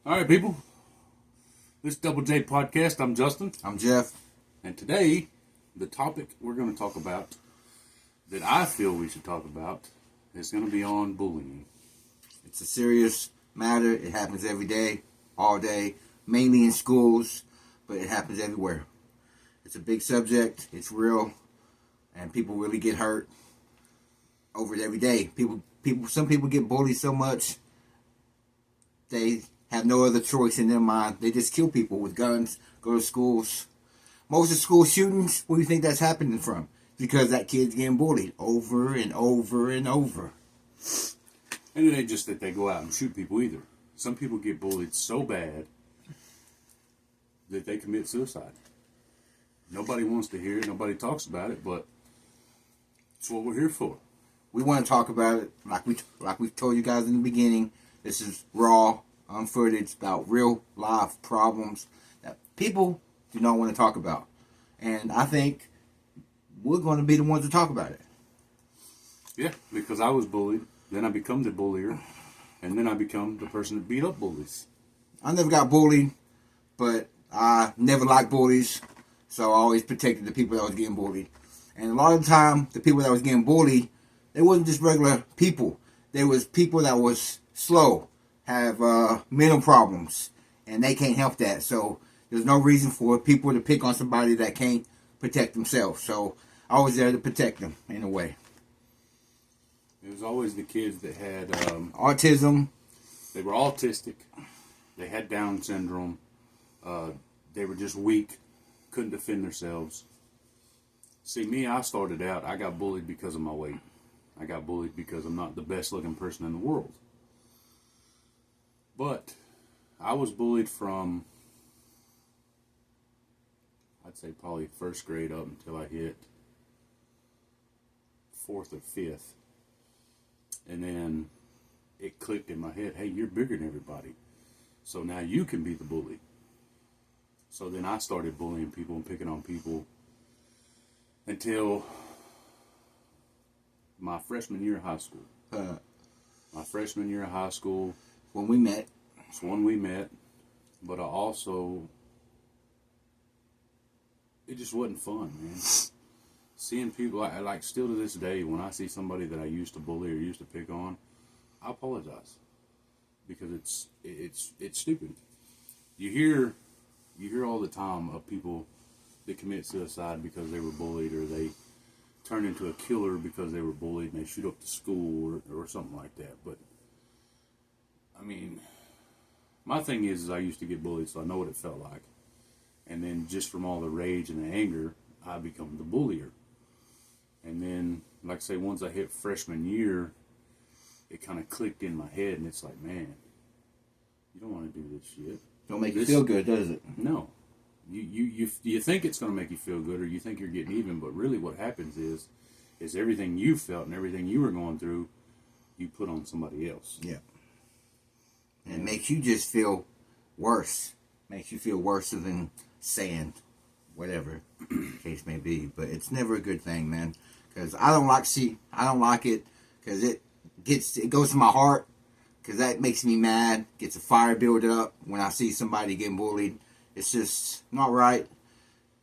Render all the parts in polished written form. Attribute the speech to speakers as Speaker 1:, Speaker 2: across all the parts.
Speaker 1: All right, people. This Double J podcast. I'm Justin,
Speaker 2: I'm Jeff.
Speaker 1: and today the topic we're going to talk about that I feel we should talk about is going to be on bullying.
Speaker 2: It's a serious matter. It happens every day, all day, mainly in schools, but it happens everywhere. It's a big subject. It's real, and people really get hurt over it every day. Some people get bullied so much they have no other choice in their mind. They just kill people with guns, go to schools. Most of school shootings, where do you think that's happening from? Because that kid's getting bullied over and over and over.
Speaker 1: And it ain't just that they go out and shoot people either. Some people get bullied so bad that they commit suicide. Nobody wants to hear it. Nobody talks about it, but it's what we're here for.
Speaker 2: We want to talk about it like we told you guys in the beginning. This is raw, unfootage about real life problems that people do not want to talk about. And I think we're going to be the ones to talk about it.
Speaker 1: Yeah, because I was bullied, then I become the bullier, and then I become the person that beat up bullies.
Speaker 2: I never got bullied, but I never liked bullies, so I always protected the people that was getting bullied. And a lot of the time, the people that was getting bullied, they wasn't just regular people. They was people that was slow, have mental problems, and they can't help that. So there's no reason for people to pick on somebody that can't protect themselves. So I was there to protect them in a way.
Speaker 1: It was always the kids that had
Speaker 2: Autism.
Speaker 1: they were autistic, they had Down syndrome, they were just weak, couldn't defend themselves. See, me, I started out, I got bullied because of my weight. I got bullied because I'm not the best looking person in the world. But I was bullied from, I'd say probably first grade up until I hit fourth or fifth. And then it clicked in my head, hey, you're bigger than everybody. So now you can be the bully. So then I started bullying people and picking on people until my freshman year of high school. My freshman year of high school.
Speaker 2: When we met.
Speaker 1: It's when we met. But I also, it just wasn't fun, man. Seeing people, like still to this day, when I see somebody that I used to bully or used to pick on, I apologize. Because it's stupid. You hear all the time of people that commit suicide because they were bullied, or they turn into a killer because they were bullied and they shoot up the school or something like that. But I mean, my thing is I used to get bullied, so I know what it felt like. And then just from all the rage and the anger, I become the bullier. And then, like I say, once I hit freshman year, it kind of clicked in my head, and it's like, man, you don't want to do this shit.
Speaker 2: Don't make you feel good, does it?
Speaker 1: No. You think it's going to make you feel good, or you think you're getting even, but really what happens is everything you felt and everything you were going through, you put on somebody else.
Speaker 2: Yeah. And it makes you just feel worse. Makes you feel worse than sand, whatever the case may be. But it's never a good thing, man. Because I don't like it. Because it goes to my heart. Because that makes me mad. Gets a fire build up when I see somebody getting bullied. It's just not right.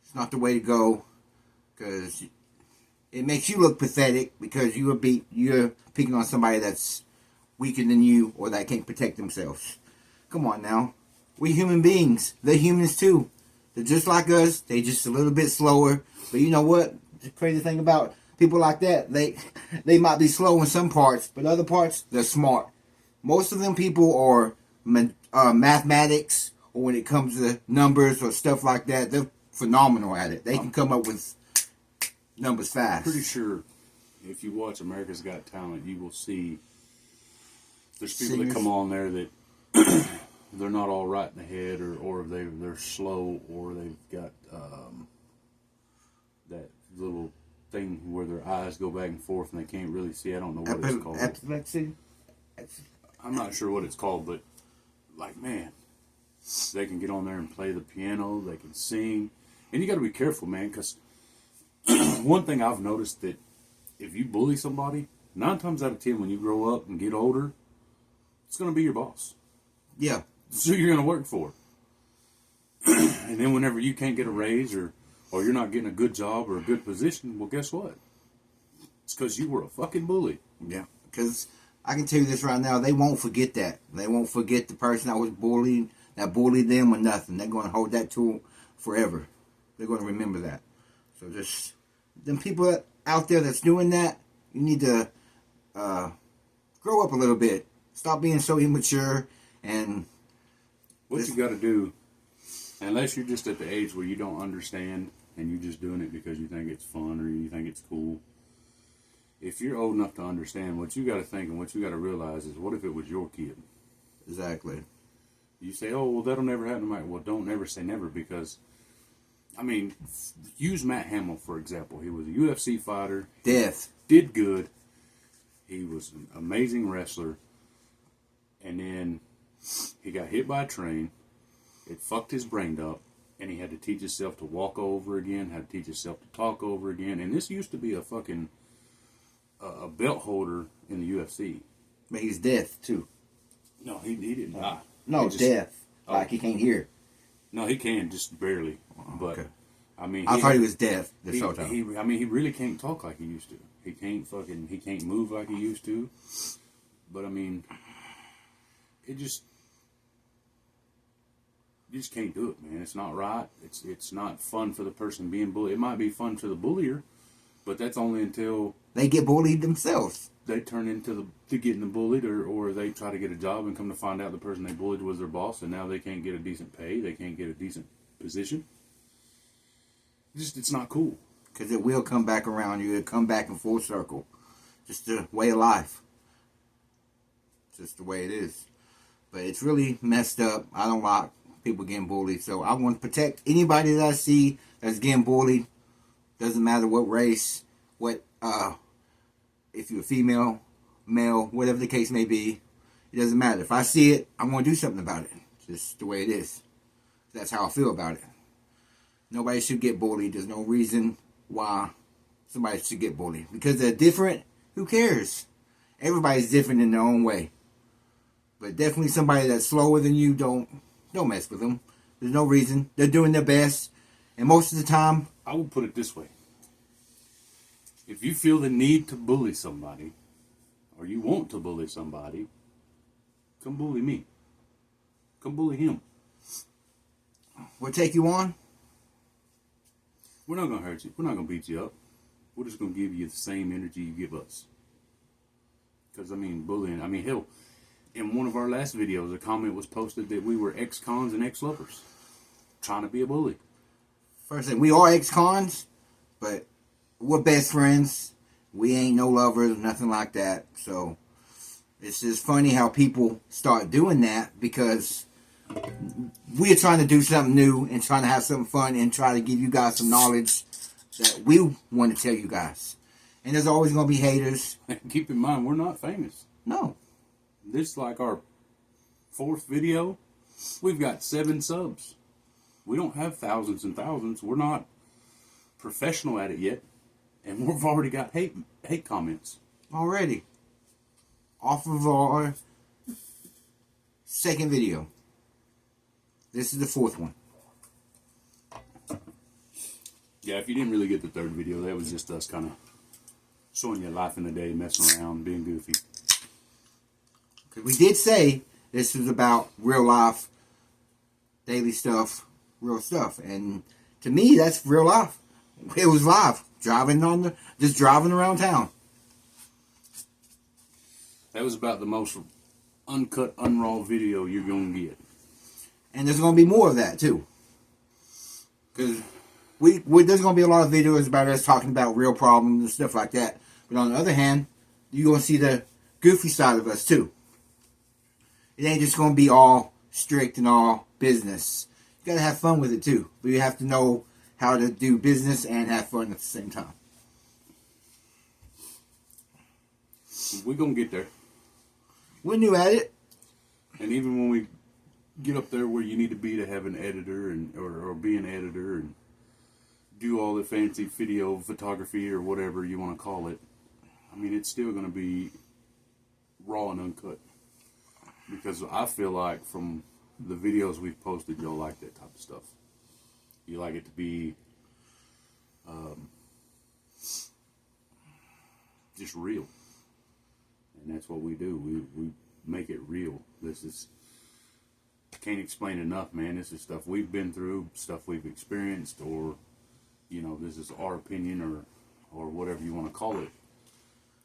Speaker 2: It's not the way to go. Because it makes you look pathetic. Because you're picking on somebody that's weaker than you, or that can't protect themselves. Come on now. We human beings. They're humans too. They're just like us. They just a little bit slower. But you know what? The crazy thing about people like that, they might be slow in some parts, but other parts, they're smart. Most of them people are mathematics, or when it comes to numbers or stuff like that, they're phenomenal at it. They can come up with numbers fast.
Speaker 1: Pretty sure if you watch America's Got Talent, you will see there's people that come on there that they're not all right in the head, or they're slow, or they've got that little thing where their eyes go back and forth and they can't really see. I don't know what it's called.
Speaker 2: Epilepsy?
Speaker 1: I'm not sure what it's called, but like, man, they can get on there and play the piano, they can sing, and you got to be careful, man, because one thing I've noticed, that if you bully somebody, 9 times out of 10 when you grow up and get older, it's going to be your boss.
Speaker 2: Yeah.
Speaker 1: That's who you're going to work for. And then whenever you can't get a raise or you're not getting a good job or a good position, well, guess what? It's because you were a fucking bully.
Speaker 2: Yeah, because I can tell you this right now, they won't forget that. They won't forget the person that was bullied, that bullied them or nothing. They're going to hold that to them forever. They're going to remember that. So just, them people out there that's doing that, you need to grow up a little bit. Stop being so immature and...
Speaker 1: What you got to do, unless you're just at the age where you don't understand and you're just doing it because you think it's fun or you think it's cool. If you're old enough to understand, what you got to think and what you got to realize is, what if it was your kid?
Speaker 2: Exactly.
Speaker 1: You say, oh, well, that'll never happen to my... Well, don't never say never, because, I mean, use Matt Hamill, for example. He was a UFC fighter.
Speaker 2: Death.
Speaker 1: Did good. He was an amazing wrestler. And then he got hit by a train. It fucked his brain up. And he had to teach himself to walk over again. Had to teach himself to talk over again. And this used to be a fucking... a belt holder in the UFC.
Speaker 2: But he's deaf, too.
Speaker 1: No, he didn't die.
Speaker 2: No,
Speaker 1: he just,
Speaker 2: deaf. Like he can't hear.
Speaker 1: No, he can, just barely. But,
Speaker 2: okay.
Speaker 1: I mean...
Speaker 2: I thought he was deaf this whole time.
Speaker 1: He really can't talk like he used to. He can't move like he used to. But, I mean... You just can't do it, man. It's not right. It's not fun for the person being bullied. It might be fun for the bullier, but that's only until
Speaker 2: they get bullied themselves.
Speaker 1: They turn into getting bullied, or they try to get a job and come to find out the person they bullied was their boss, and now they can't get a decent pay. They can't get a decent position. It's not cool.
Speaker 2: Because it will come back around you. It'll come back in full circle. Just the way of life. Just the way it is. But it's really messed up. I don't like people getting bullied. So I want to protect anybody that I see that's getting bullied. Doesn't matter what race, what, if you're a female, male, whatever the case may be. It doesn't matter. If I see it, I'm going to do something about it. Just the way it is. That's how I feel about it. Nobody should get bullied. There's no reason why somebody should get bullied. Because they're different, who cares? Everybody's different in their own way. But definitely somebody that's slower than you, don't mess with them. There's no reason. They're doing their best. And most of the time...
Speaker 1: I would put it this way. If you feel the need to bully somebody, or you want to bully somebody, come bully me. Come bully him.
Speaker 2: We'll take you on.
Speaker 1: We're not going to hurt you. We're not going to beat you up. We're just going to give you the same energy you give us. Because, I mean, bullying... I mean, hell... In one of our last videos, a comment was posted that we were ex-cons and ex-lovers. Trying to be a bully.
Speaker 2: First thing, we are ex-cons, but we're best friends. We ain't no lovers, nothing like that. So, it's just funny how people start doing that, because we're trying to do something new and trying to have something fun and try to give you guys some knowledge that we want to tell you guys. And there's always going to be haters.
Speaker 1: Keep in mind, we're not famous.
Speaker 2: No.
Speaker 1: This is like our 4th video. We've got 7 subs. We don't have thousands and thousands. We're not professional at it yet. And we've already got hate comments.
Speaker 2: Already. Off of our 2nd video. This is the 4th one.
Speaker 1: Yeah, if you didn't really get the 3rd video, that was just us kind of showing you life in the day, messing around, being goofy.
Speaker 2: We did say this was about real life, daily stuff, real stuff. And to me, that's real life. It was live. Just driving around town.
Speaker 1: That was about the most uncut, unraw video you're going to get.
Speaker 2: And there's going to be more of that, too. Because there's going to be a lot of videos about us talking about real problems and stuff like that. But on the other hand, you're going to see the goofy side of us, too. It ain't just going to be all strict and all business. You got to have fun with it, too. But you have to know how to do business and have fun at the same time.
Speaker 1: We're going to get there.
Speaker 2: We're new at it.
Speaker 1: And even when we get up there where you need to be to have an editor or be an editor and do all the fancy video photography or whatever you want to call it, I mean, it's still going to be raw and uncut. Because I feel like from the videos we've posted, y'all like that type of stuff. You like it to be just real. And that's what we do. We make it real. This is, I can't explain enough, man. This is stuff we've been through, stuff we've experienced, or, you know, this is our opinion or whatever you want to call it.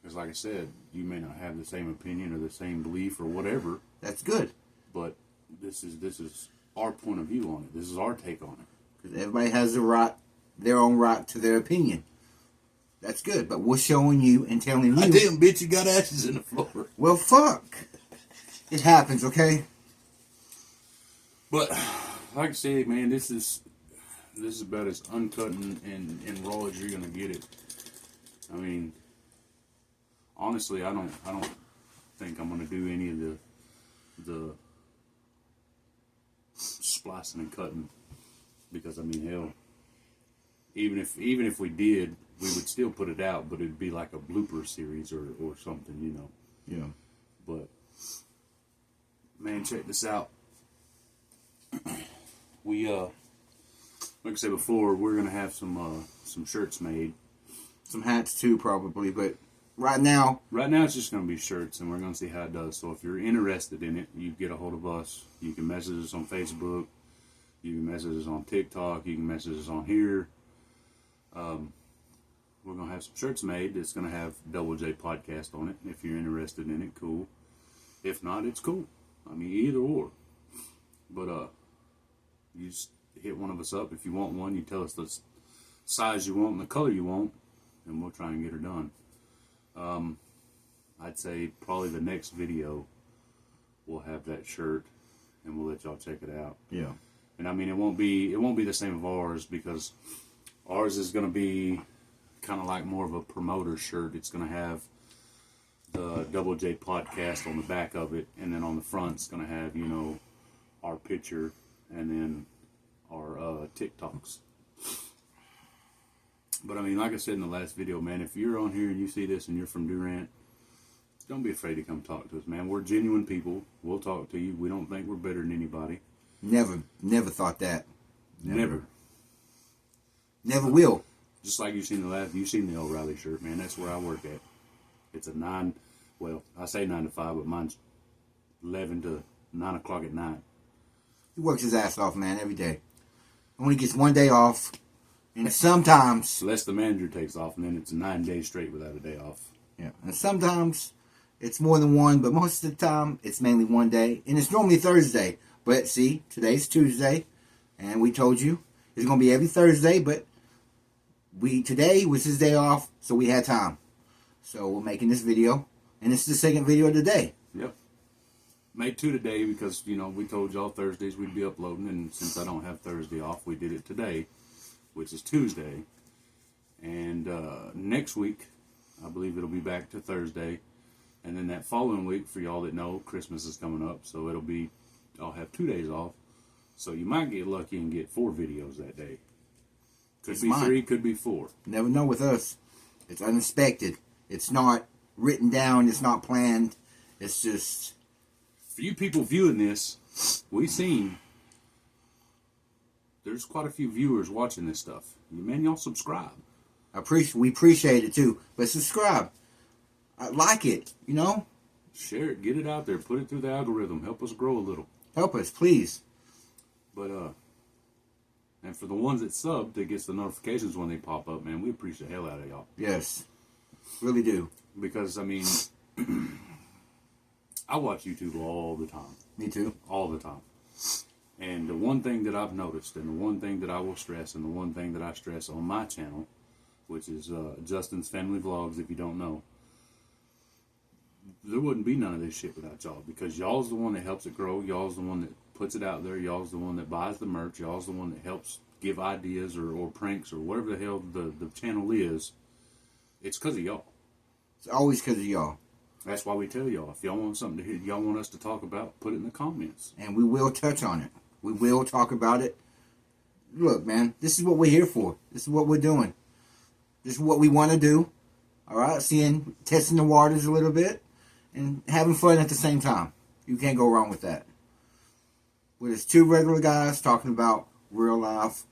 Speaker 1: Because like I said, you may not have the same opinion or the same belief or whatever.
Speaker 2: That's good.
Speaker 1: But this is our point of view on it. This is our take on it.
Speaker 2: Because everybody has the right, their own right to their opinion. That's good. But we're showing you and telling you.
Speaker 1: Damn, bitch, you got ashes in the floor.
Speaker 2: Well, fuck. It happens, okay?
Speaker 1: But like I said, man, this is about as uncut and raw as you're gonna get it. I mean, honestly, I don't think I'm gonna do any of the splicing and cutting, because I mean, hell, even if we did, we would still put it out, but it'd be like a blooper series or something, you know.
Speaker 2: Yeah.
Speaker 1: But man, check this out. We like I said before, we're gonna have some shirts made.
Speaker 2: Some hats too, probably, but right now
Speaker 1: it's just gonna be shirts, and we're gonna see how it does. So if you're interested in it, you get a hold of us. You can message us on Facebook. You can message us on TikTok. You can message us on here. We're gonna have some shirts made. It's gonna have Double J Podcast on it. If you're interested in it, cool. If not, it's cool. I mean, either or. But you just hit one of us up if you want one. You tell us the size you want and the color you want, and we'll try and get her done. I'd say probably the next video we'll have that shirt, and we'll let y'all check it out.
Speaker 2: Yeah.
Speaker 1: And I mean, it won't be the same of ours, because ours is gonna be kind of like more of a promoter shirt. It's gonna have the Double J Podcast on the back of it, and then on the front it's gonna have, you know, our picture and then our TikToks. But I mean, like I said in the last video, man, if you're on here and you see this and you're from Durant, don't be afraid to come talk to us, man. We're genuine people. We'll talk to you. We don't think we're better than anybody.
Speaker 2: Never thought that.
Speaker 1: Never
Speaker 2: will.
Speaker 1: Just like you've seen the O'Reilly shirt, man. That's where I work at. It's a I say 9 to 5, but mine's 11 to 9 o'clock at night.
Speaker 2: He works his ass off, man, every day. Only gets one day off. And sometimes...
Speaker 1: Unless the manager takes off, and then it's 9 days straight without a day off.
Speaker 2: Yeah, and sometimes it's more than one, but most of the time it's mainly one day. And it's normally Thursday. But see, today's Tuesday, and we told you it's going to be every Thursday, but today was his day off, so we had time. So we're making this video, and it's the second video of the day.
Speaker 1: Yep. Made 2 today because, you know, we told y'all Thursdays we'd be uploading, and since I don't have Thursday off, we did it today, which is Tuesday. And next week, I believe it'll be back to Thursday. And then that following week, for y'all that know, Christmas is coming up, so I'll have 2 days off. So you might get lucky and get 4 videos that day. Could be 3, could be 4.
Speaker 2: Never know with us. It's unexpected. It's not written down. It's not planned. It's just...
Speaker 1: For you people viewing this, we've seen there's quite a few viewers watching this stuff. Man, y'all subscribe.
Speaker 2: We appreciate it too. But subscribe. Like it, you know?
Speaker 1: Share it. Get it out there. Put it through the algorithm. Help us grow a little.
Speaker 2: Help us, please.
Speaker 1: But, and for the ones that sub, that gets the notifications when they pop up, man, we appreciate the hell out of y'all.
Speaker 2: Yes. Really do.
Speaker 1: Because, I mean, I watch YouTube all the time.
Speaker 2: Me too.
Speaker 1: All the time. And the one thing that I've noticed, and the one thing that I will stress, and the one thing that I stress on my channel, which is Justin's Family Vlogs, if you don't know, there wouldn't be none of this shit without y'all, because y'all's the one that helps it grow. Y'all's the one that puts it out there. Y'all's the one that buys the merch. Y'all's the one that helps give ideas or pranks or whatever the hell the channel is. It's because of y'all.
Speaker 2: It's always because of y'all.
Speaker 1: That's why we tell y'all, if y'all want something to hit, y'all want us to talk about, put it in the comments.
Speaker 2: And we will touch on it. We will talk about it. Look, man, this is what we're here for. This is what we're doing. This is what we want to do. All right? Testing the waters a little bit and having fun at the same time. You can't go wrong with that. But it's two regular guys talking about real life,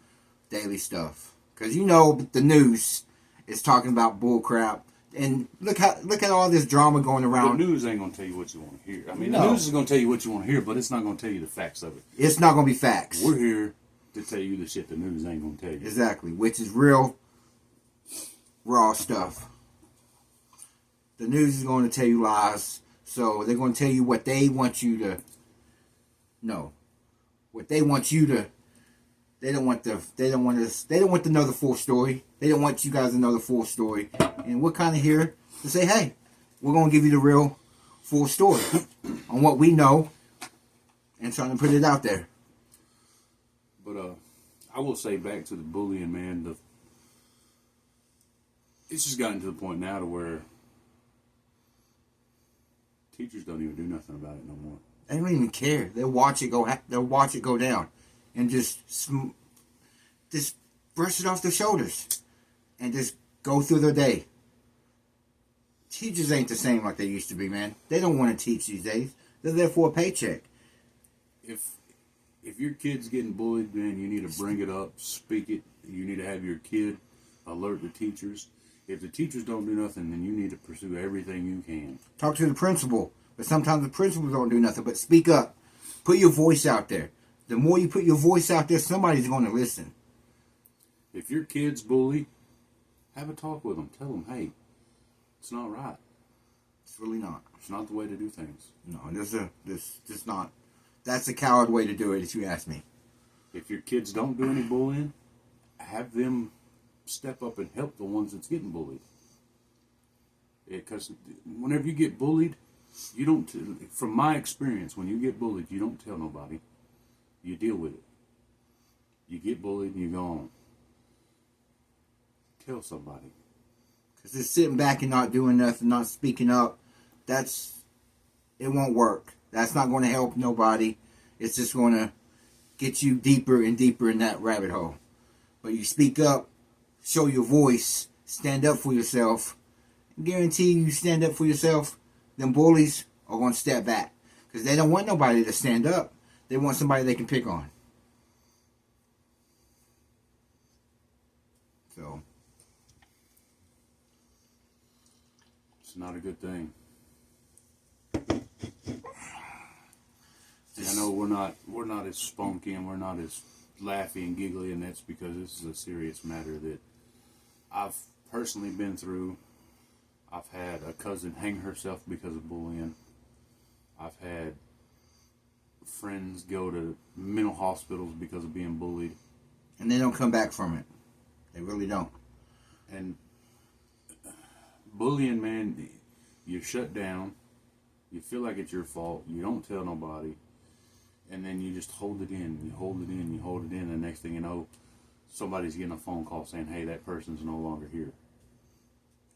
Speaker 2: daily stuff. Because you know the news is talking about bull crap. And look at all this drama going around.
Speaker 1: The news ain't gonna tell you what you want to hear. I mean,
Speaker 2: No.
Speaker 1: the news is gonna tell you what you want to hear, but it's not gonna tell you the facts of it.
Speaker 2: It's not going to be facts.
Speaker 1: We're here to tell you the shit the news ain't gonna tell you.
Speaker 2: Exactly. Which is real, raw stuff. The news is going to tell you lies. So they're going to tell you what they want you to know. What they want you to. They don't want to know the full story. They don't want you guys to know the full story. And we're kind of here to say, hey, we're going to give you the real full story on what we know and trying to put it out there.
Speaker 1: But I will say back to the bullying, man. It's just gotten to the point now to where teachers don't even do nothing about it no more.
Speaker 2: They don't even care. They'll watch it go. They'll watch it go down, and just brush it off their shoulders, and just go through their day. Teachers ain't the same like they used to be, man. They don't want to teach these days. They're there for a paycheck.
Speaker 1: If your kid's getting bullied, man, you need to bring it up, speak it. You need to have your kid alert the teachers. If the teachers don't do nothing, then you need to pursue everything you can.
Speaker 2: Talk to the principal, but sometimes the principals don't do nothing but speak up. Put your voice out there. The more you put your voice out there, somebody's going to listen.
Speaker 1: If your kid's bullied, have a talk with them. Tell them, hey, it's not right.
Speaker 2: It's really not.
Speaker 1: It's not the way to do things.
Speaker 2: No, this not. That's a coward way to do it, if you ask me.
Speaker 1: If your kids don't do any bullying, have them step up and help the ones that's getting bullied. Because whenever you get bullied, you don't. From my experience, when you get bullied, you don't tell nobody. You deal with it. You get bullied and you go on. Tell somebody.
Speaker 2: Because just sitting back and not doing nothing, not speaking up, it won't work. That's not going to help nobody. It's just going to get you deeper and deeper in that rabbit hole. But you speak up, show your voice, stand up for yourself. I guarantee you stand up for yourself, them bullies are going to step back. Because they don't want nobody to stand up. They want somebody they can pick on. So
Speaker 1: it's not a good thing. I know we're not as spunky and we're not as laughy and giggly, and that's because this is a serious matter that I've personally been through. I've had a cousin hang herself because of bullying. I've had friends go to mental hospitals because of being bullied.
Speaker 2: And they don't come back from it. They really don't.
Speaker 1: And bullying, man, you're shut down. You feel like it's your fault. You don't tell nobody. And then you just hold it in. You hold it in. You hold it in. And the next thing you know, somebody's getting a phone call saying, hey, that person's no longer here.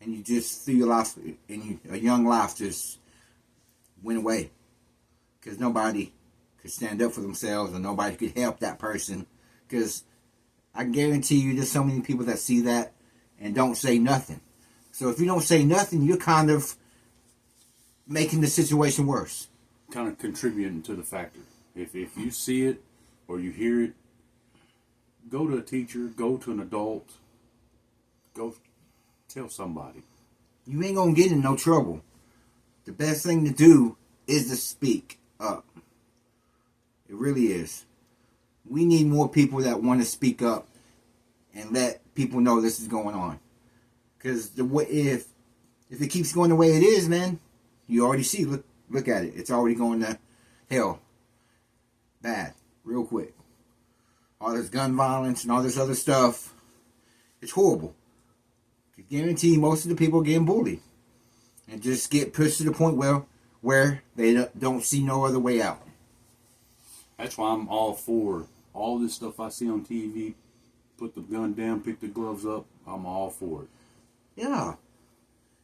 Speaker 2: And you just see your life, and a young life just went away. Because nobody could stand up for themselves, or nobody could help that person. Because I guarantee you there's so many people that see that and don't say nothing. So if you don't say nothing, you're kind of making the situation worse.
Speaker 1: Kind of contributing to the factor. If you see it or you hear it, go to a teacher, go to an adult, go tell somebody.
Speaker 2: You ain't gonna get in no trouble. The best thing to do is to speak up. It really is. We need more people that want to speak up and let people know this is going on. Because if it keeps going the way it is, man, you already see. Look at it. It's already going to hell. Bad. Real quick. All this gun violence and all this other stuff. It's horrible. I guarantee most of the people are getting bullied. And just get pushed to the point where they don't see no other way out.
Speaker 1: That's why I'm all for all this stuff I see on TV. Put the gun down, pick the gloves up. I'm all for it.
Speaker 2: Yeah.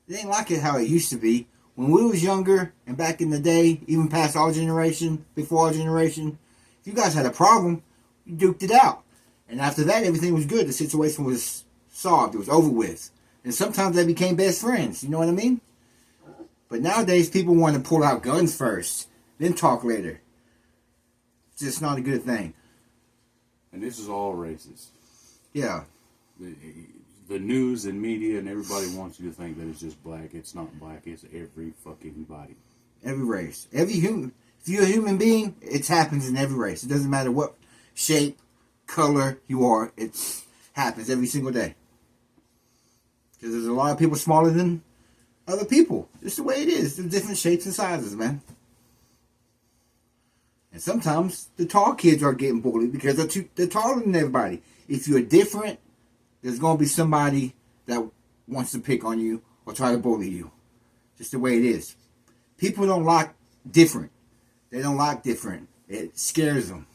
Speaker 2: It ain't like it how it used to be. When we was younger and back in the day, even past our generation, before our generation, if you guys had a problem, you duked it out. And after that, everything was good. The situation was solved. It was over with. And sometimes they became best friends. You know what I mean? But nowadays, people want to pull out guns first, then talk later. just not a good thing.
Speaker 1: And this is all racist.
Speaker 2: Yeah.
Speaker 1: The news and media and everybody wants you to think that it's just black. It's not black. It's every fucking body.
Speaker 2: Every race. Every human. If you're a human being, it happens in every race. It doesn't matter what shape, color you are. It happens every single day. Because there's a lot of people smaller than other people. It's the way it is. There's different shapes and sizes, man. And sometimes the tall kids are getting bullied because they're taller than everybody. If you're different, there's going to be somebody that wants to pick on you or try to bully you. Just the way it is. People don't like different. They don't like different. It scares them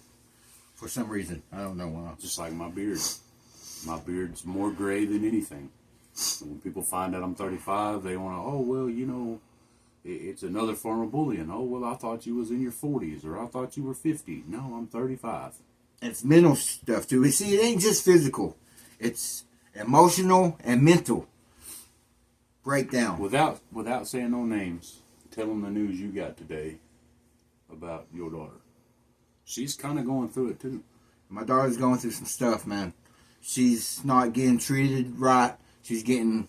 Speaker 2: for some reason. I don't know why.
Speaker 1: Just like my beard. My beard's more gray than anything. When people find out I'm 35, they want to, oh, well, you know, it's another form of bullying. Oh, well, I thought you was in your 40s, or I thought you were 50. No, I'm 35.
Speaker 2: It's mental stuff, too. You see, it ain't just physical. It's emotional and mental breakdown.
Speaker 1: Without saying no names, tell them the news you got today about your daughter. She's kind of going through it, too.
Speaker 2: My daughter's going through some stuff, man. She's not getting treated right. She's getting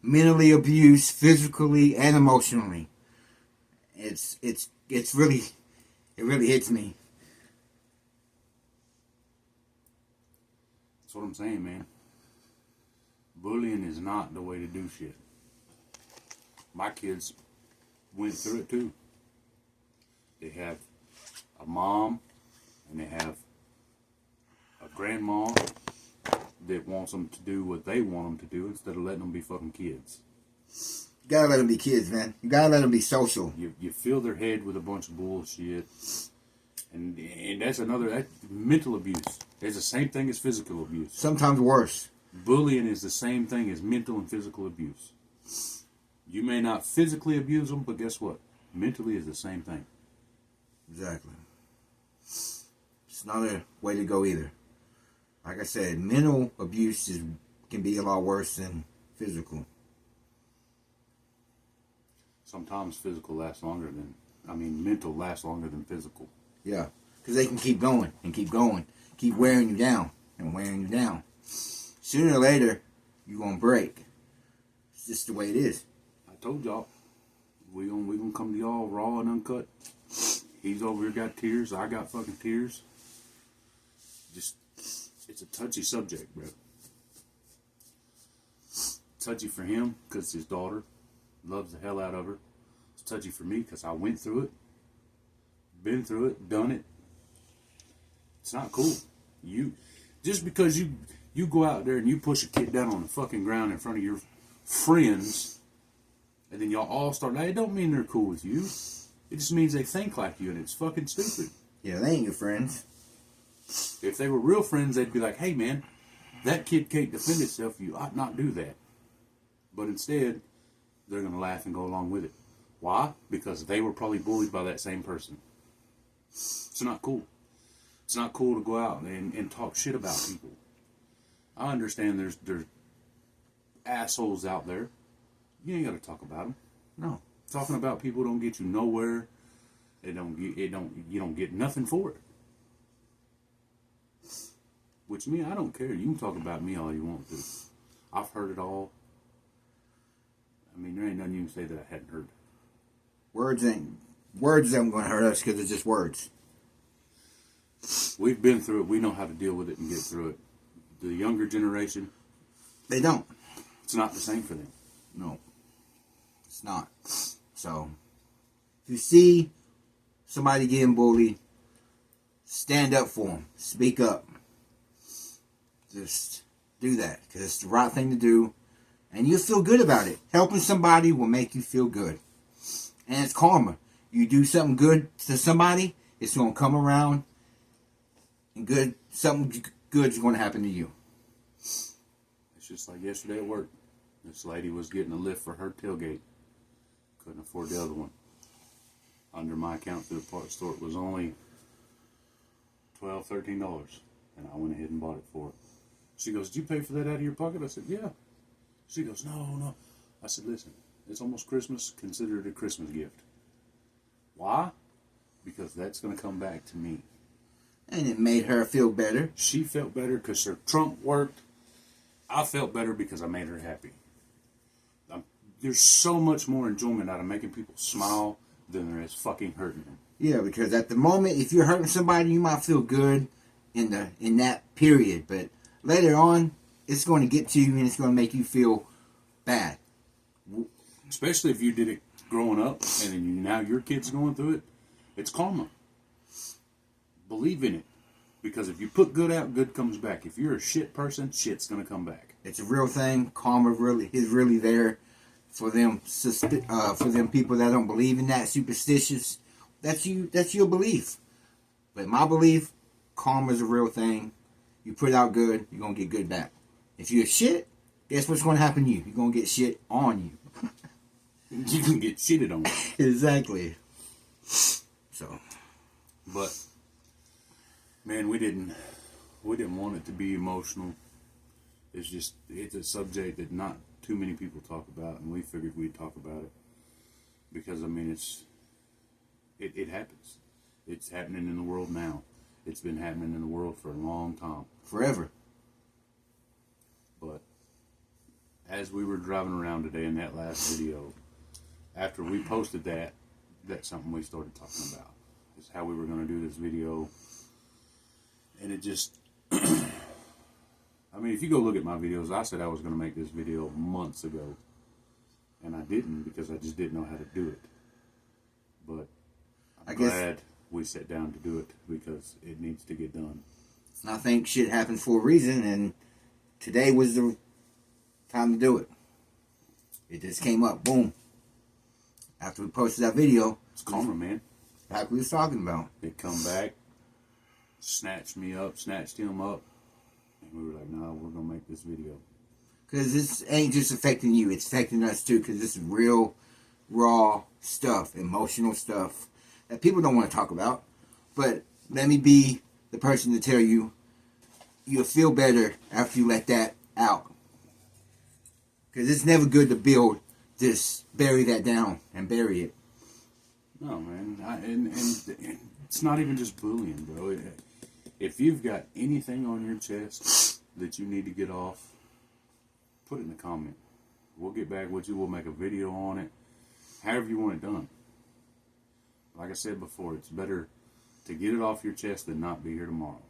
Speaker 2: mentally abused, physically and emotionally. It really hits me.
Speaker 1: That's what I'm saying, man. Bullying is not the way to do shit. My kids went through it too. They have a mom and they have a grandma that wants them to do what they want them to do instead of letting them be fucking kids.
Speaker 2: You gotta let them be kids, man. You gotta let them be social.
Speaker 1: You fill their head with a bunch of bullshit. And that's mental abuse. It's the same thing as physical abuse.
Speaker 2: Sometimes worse.
Speaker 1: Bullying is the same thing as mental and physical abuse. You may not physically abuse them, but guess what? Mentally is the same thing.
Speaker 2: Exactly. It's not a way to go either. Like I said, mental abuse can be a lot worse than physical.
Speaker 1: Sometimes mental lasts longer than physical.
Speaker 2: Yeah, because they can keep going and keep going, keep wearing you down and wearing you down. Sooner or later, you're gonna break. It's just the way it is.
Speaker 1: I told y'all, we gonna come to y'all raw and uncut. He's over here got tears. I got fucking tears. Just, it's a touchy subject, bro. Touchy for him because his daughter loves the hell out of her. It's touchy for me because I went through it, been through it, done it. It's not cool. Just because you go out there and you push a kid down on the fucking ground in front of your friends, and then y'all all start. It don't mean they're cool with you. It just means they think like you, and it's fucking stupid.
Speaker 2: Yeah, they ain't your friends.
Speaker 1: If they were real friends, they'd be like, hey, man, that kid can't defend itself. You ought not do that. But instead, they're going to laugh and go along with it. Why? Because they were probably bullied by that same person. It's not cool. It's not cool to go out and talk shit about people. I understand there's assholes out there. You ain't got to talk about them. No. Talking about people don't get you nowhere. You don't get nothing for it. Which me, I don't care. You can talk about me all you want to. I've heard it all. I mean, there ain't nothing you can say that I hadn't heard.
Speaker 2: Words ain't going to hurt us because it's just words.
Speaker 1: We've been through it. We know how to deal with it and get through it. The younger generation,
Speaker 2: they don't.
Speaker 1: It's not the same for them.
Speaker 2: No, it's not. So, if you see somebody getting bullied, stand up for them. Speak up. Just do that because it's the right thing to do, and you'll feel good about it. Helping somebody will make you feel good, and it's karma. You do something good to somebody, it's going to come around, and something good is going to happen to you.
Speaker 1: It's just like yesterday at work. This lady was getting a lift for her tailgate. Couldn't afford the other one. Under my account through the parts store, it was only $12, $13, and I went ahead and bought it for her. She goes, "Did you pay for that out of your pocket?" I said, "Yeah." She goes, No. I said, "Listen, it's almost Christmas. Consider it a Christmas gift." Why? Because that's going to come back to me.
Speaker 2: And it made her feel better.
Speaker 1: She felt better because her Trump worked. I felt better because I made her happy. There's so much more enjoyment out of making people smile than there is fucking hurting them.
Speaker 2: Yeah, because at the moment, if you're hurting somebody, you might feel good in that period, but later on, it's going to get to you and it's going to make you feel bad.
Speaker 1: Especially if you did it growing up and then now your kid's going through it. It's karma. Believe in it. Because if you put good out, good comes back. If you're a shit person, shit's going to come back.
Speaker 2: It's a real thing. Karma is really there for them people that don't believe in that, superstitious. That's your belief. But my belief, karma is a real thing. You put out good, you're going to get good back. If you're shit, guess what's going to happen to you? You're going to get shit on you.
Speaker 1: You can get shitted on.
Speaker 2: Exactly. So.
Speaker 1: But, man, we didn't want it to be emotional. It's a subject that not too many people talk about, and we figured we'd talk about it. Because, I mean, it happens. It's happening in the world now. It's been happening in the world for a long time.
Speaker 2: Forever.
Speaker 1: But as we were driving around today in that last video, after we posted that's something we started talking about. Is how we were going to do this video. And it just... I mean, if you go look at my videos, I said I was going to make this video months ago. And I didn't because I just didn't know how to do it. But I'm glad we sat down to do it because it needs to get done.
Speaker 2: I think shit happens for a reason, and today was the time to do it. It just came up, boom. After we posted that video.
Speaker 1: It's karma, man.
Speaker 2: Like we was talking about.
Speaker 1: They come back, snatched me up, snatched him up, and we were like, no, we're going to make this video.
Speaker 2: Because this ain't just affecting you, it's affecting us too, because this is real, raw stuff, emotional stuff that people don't want to talk about. But let me be the person to tell you, you'll feel better after you let that out. Because it's never good to bury that down and bury it.
Speaker 1: No, man. And it's not even just bullying, bro. If you've got anything on your chest that you need to get off, put it in the comment. We'll get back with you. We'll make a video on it. However you want it done. Like I said before, it's better to get it off your chest than not be here tomorrow.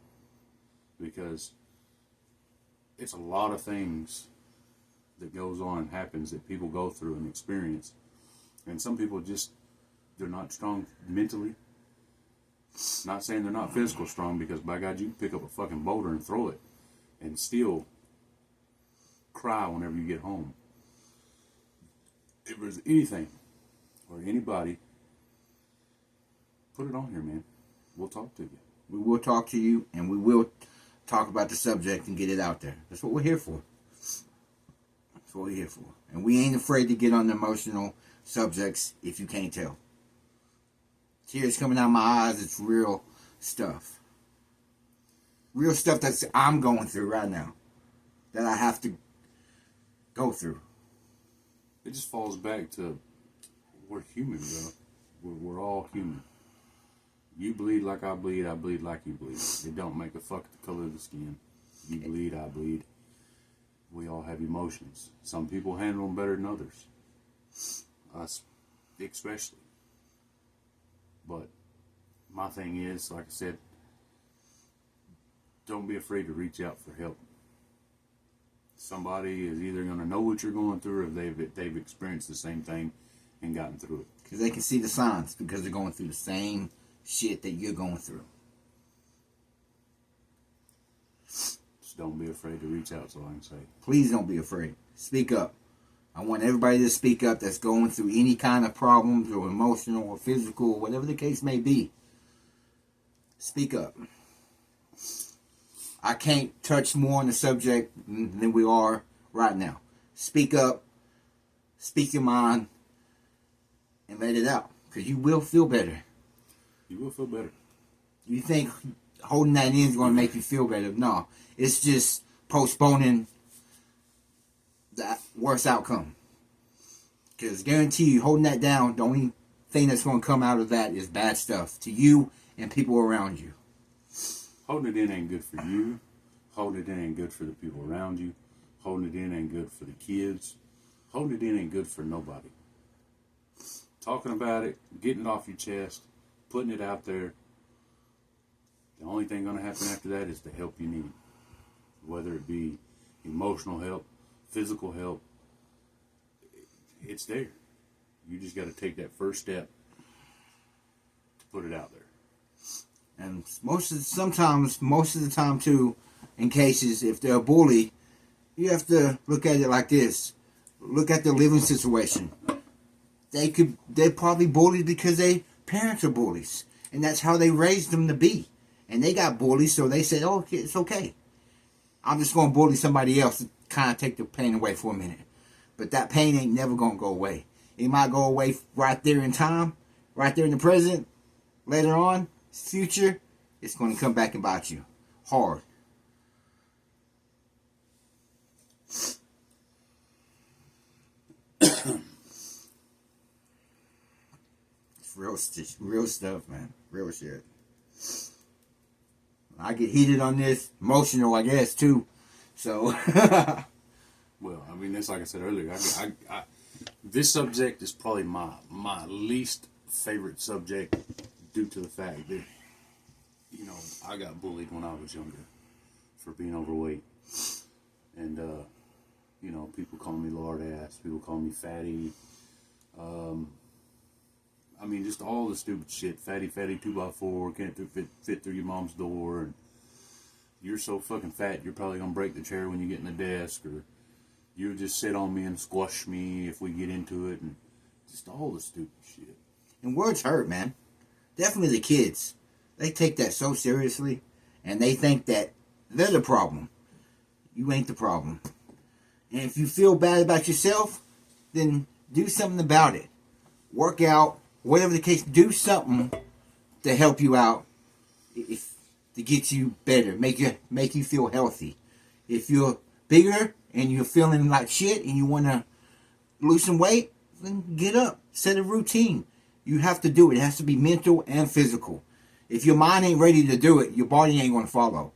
Speaker 1: Because it's a lot of things that goes on and happens that people go through and experience. And some people they're not strong mentally. Not saying they're not physical strong, because by God, you can pick up a fucking boulder and throw it and still cry whenever you get home. If there's anything or anybody, put it on here, man. We'll talk to you.
Speaker 2: We will talk to you, and we will talk about the subject and get it out there. That's what we're here for. That's what we're here for. And we ain't afraid to get on the emotional subjects if you can't tell. Tears coming out of my eyes, it's real stuff. Real stuff that I'm going through right now. That I have to go through.
Speaker 1: It just falls back to, we're human, bro. We're all human. You bleed like I bleed like you bleed. It don't make a fuck the color of the skin. You bleed, I bleed. We all have emotions. Some people handle them better than others. Us especially. But my thing is, like I said, don't be afraid to reach out for help. Somebody is either going to know what you're going through, or they've experienced the same thing and gotten through it.
Speaker 2: Because they can see the signs, because they're going through the same shit that you're going through.
Speaker 1: Just don't be afraid to reach out, so I can say.
Speaker 2: Please don't be afraid. Speak up. I want everybody to speak up that's going through any kind of problems, or emotional or physical, or whatever the case may be. Speak up. I can't touch more on the subject than we are right now. Speak up. Speak your mind. And let it out. Because you will feel better.
Speaker 1: You will feel better.
Speaker 2: You think holding that in is going to make you feel better. No. It's just postponing the worst outcome. Because guarantee you, holding that down, the only thing that's going to come out of that is bad stuff to you and people around you.
Speaker 1: Holding it in ain't good for you. Holding it in ain't good for the people around you. Holding it in ain't good for the kids. Holding it in ain't good for nobody. Talking about it, getting it off your chest, putting it out there. The only thing going to happen after that is the help you need. Whether it be emotional help, physical help, it's there. You just got to take that first step to put it out there.
Speaker 2: And most of the time too, in cases, if they're a bully, you have to look at it like this. Look at their living situation. They're probably bullied because their parents are bullies. And that's how they raised them to be. And they got bullied, so they said, oh, it's okay. I'm just going to bully somebody else to kind of take the pain away for a minute. But that pain ain't never going to go away. It might go away right there in time, right there in the present. Later on, future, it's going to come back and bite you hard. It's real stuff, man. Real shit. I get heated on this, emotional, I guess, too. So,
Speaker 1: well, I mean, that's like I said earlier. This subject is probably my least favorite subject due to the fact that, you know, I got bullied when I was younger for being overweight. And, you know, people call me lard ass, people call me fatty. I mean, just all the stupid shit. Fatty, 2x4, can't fit through your mom's door. And you're so fucking fat, you're probably going to break the chair when you get in the desk. Or you just sit on me and squash me if we get into it. And just all the stupid shit.
Speaker 2: And words hurt, man. Definitely the kids. They take that so seriously. And they think that they're the problem. You ain't the problem. And if you feel bad about yourself, then do something about it. Work out. Whatever the case, do something to help you out, to get you better, make you feel healthy. If you're bigger and you're feeling like shit and you want to lose some weight, then get up, set a routine. You have to do it. It has to be mental and physical. If your mind ain't ready to do it, your body ain't going to follow.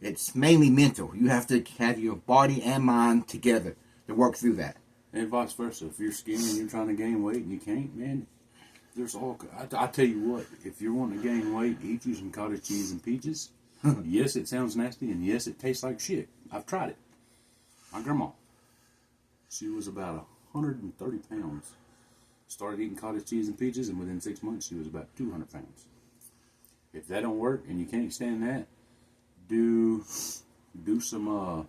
Speaker 2: It's mainly mental. You have to have your body and mind together to work through that.
Speaker 1: And vice versa. If you're skinny and you're trying to gain weight and you can't, man, there's all. I tell you what, if you're wanting to gain weight, eat you some cottage cheese and peaches. Yes, it sounds nasty, and yes, it tastes like shit. I've tried it. My grandma, she was about 130 pounds. Started eating cottage cheese and peaches, and within 6 months, she was about 200 pounds. If that don't work and you can't stand that, do some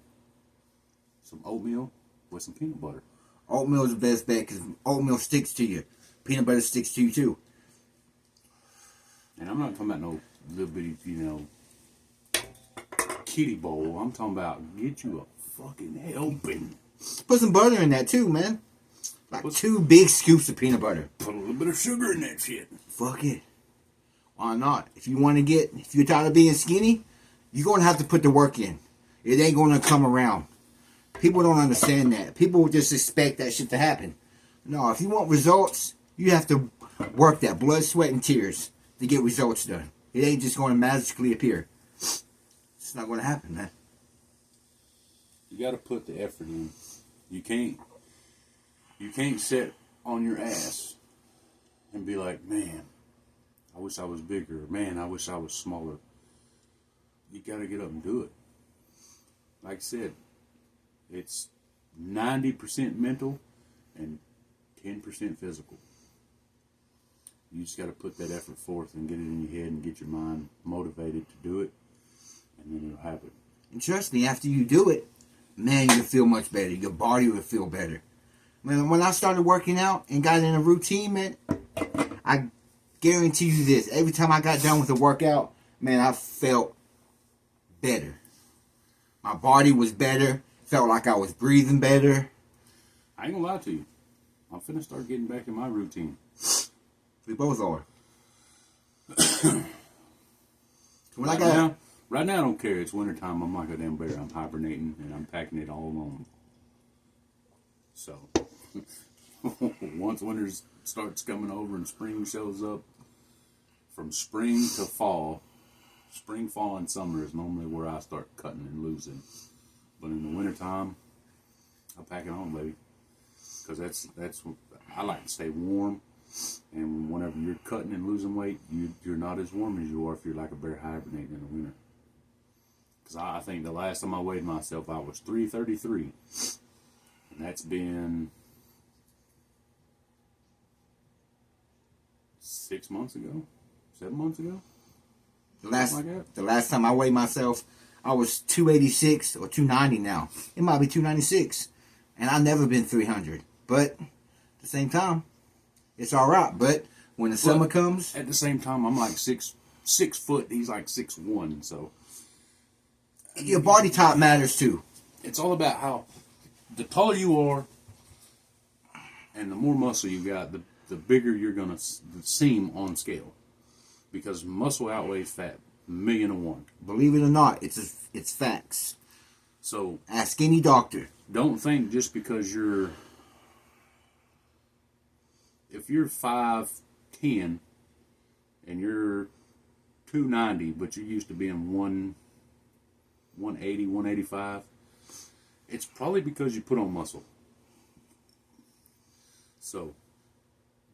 Speaker 1: oatmeal with some peanut butter.
Speaker 2: Oatmeal is the best bet because oatmeal sticks to you. Peanut butter sticks to you too.
Speaker 1: And I'm not talking about no little bitty, kitty bowl. I'm talking about get you a fucking helping.
Speaker 2: Put some butter in that too, man. Like 2 big scoops of peanut butter.
Speaker 1: Put a little bit of sugar in that shit.
Speaker 2: Fuck it. Why not? If you're tired of being skinny, you're going to have to put the work in. It ain't going to come around. People don't understand that. People just expect that shit to happen. No, if you want results, you have to work that blood, sweat, and tears to get results done. It ain't just going to magically appear. It's not going to happen, man.
Speaker 1: You got to put the effort in. You can't sit on your ass and be like, man, I wish I was bigger. Man, I wish I was smaller. You got to get up and do it. Like I said, it's 90% mental and 10% physical. You just got to put that effort forth and get it in your head and get your mind motivated to do it, and then it'll happen.
Speaker 2: And trust me, after you do it, man, you'll feel much better. Your body will feel better. When I started working out and got in a routine, man, I guarantee you this. Every time I got done with a workout, man, I felt better. My body was better. Felt like I was breathing better.
Speaker 1: I ain't gonna lie to you. I'm finna start getting back in my routine.
Speaker 2: We both are.
Speaker 1: Right now, I don't care. It's wintertime. I'm like a damn bear. I'm hibernating and I'm packing it all alone. So, once winter starts coming over and spring shows up, from spring to fall, spring, fall, and summer is normally where I start cutting and losing. But in the wintertime, I pack it on, baby. Because that's I like to stay warm. And whenever you're cutting and losing weight, you're not as warm as you are if you're like a bear hibernating in the winter. Because I think the last time I weighed myself, I was 333. And that's been 6 months ago, 7 months ago.
Speaker 2: The last time I weighed myself, I was 286 or 290 now. It might be 296. And I've never been 300. But at the same time, it's all right. But when the summer comes...
Speaker 1: At the same time, I'm like 6 foot. He's like 6'1". So
Speaker 2: your body type matters too.
Speaker 1: It's all about how... The taller you are and the more muscle you got, the bigger you're going to seem on scale. Because muscle outweighs fat. 1,000,000 to 1.
Speaker 2: Believe it or not, it's facts.
Speaker 1: So
Speaker 2: ask any doctor.
Speaker 1: Don't think just because if you're 5'10" and you're 290, but you're used to being 180, 185, it's probably because you put on muscle. So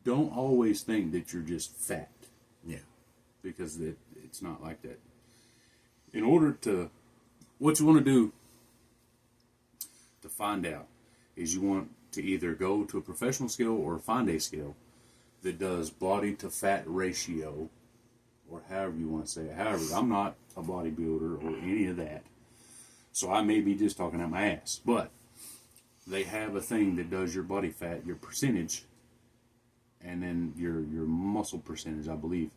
Speaker 1: don't always think that you're just fat.
Speaker 2: Yeah.
Speaker 1: Because it's not like that. In order to, what you want to do to find out is you want to either go to a professional scale or find a scale that does body to fat ratio, or however you want to say it. However, I'm not a bodybuilder or any of that, so I may be just talking out my ass. But they have a thing that does your body fat, your percentage, and then your muscle percentage, I believe.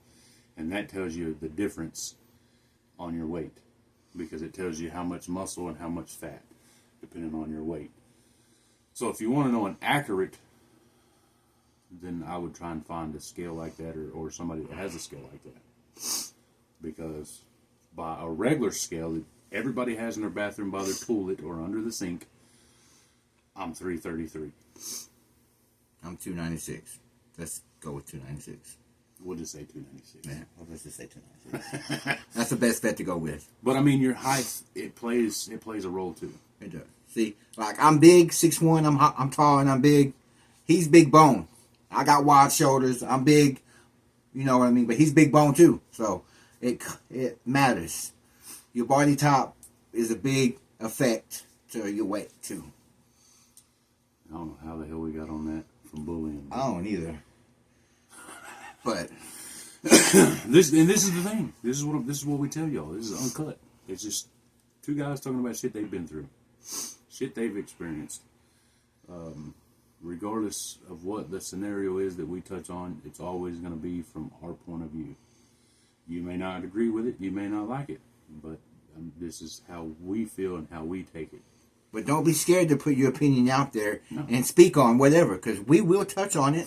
Speaker 1: And that tells you the difference on your weight, because it tells you how much muscle and how much fat, depending on your weight. So if you want to know an accurate, then I would try and find a scale like that, or somebody that has a scale like that. Because by a regular scale that everybody has in their bathroom by their toilet or under the sink, I'm 333.
Speaker 2: I'm 296. Let's go with 296.
Speaker 1: We'll just say 296.
Speaker 2: Yeah, let's just say 296. That's the best bet to go with.
Speaker 1: But I mean, your height, it plays a role too.
Speaker 2: It does. See, like I'm big, 6'1", I'm tall and I'm big. He's big bone. I got wide shoulders. I'm big. You know what I mean? But he's big bone too. So it matters. Your body type is a big effect to your weight too.
Speaker 1: I don't know how the hell we got on that from bullying.
Speaker 2: I don't either. But
Speaker 1: this is the thing. This is what we tell y'all. This is uncut. It's just two guys talking about shit they've been through, shit they've experienced. Regardless of what the scenario is that we touch on, it's always going to be from our point of view. You may not agree with it, you may not like it, but this is how we feel and how we take it.
Speaker 2: But don't be scared to put your opinion out there
Speaker 1: No.
Speaker 2: and speak on whatever, because we will touch on it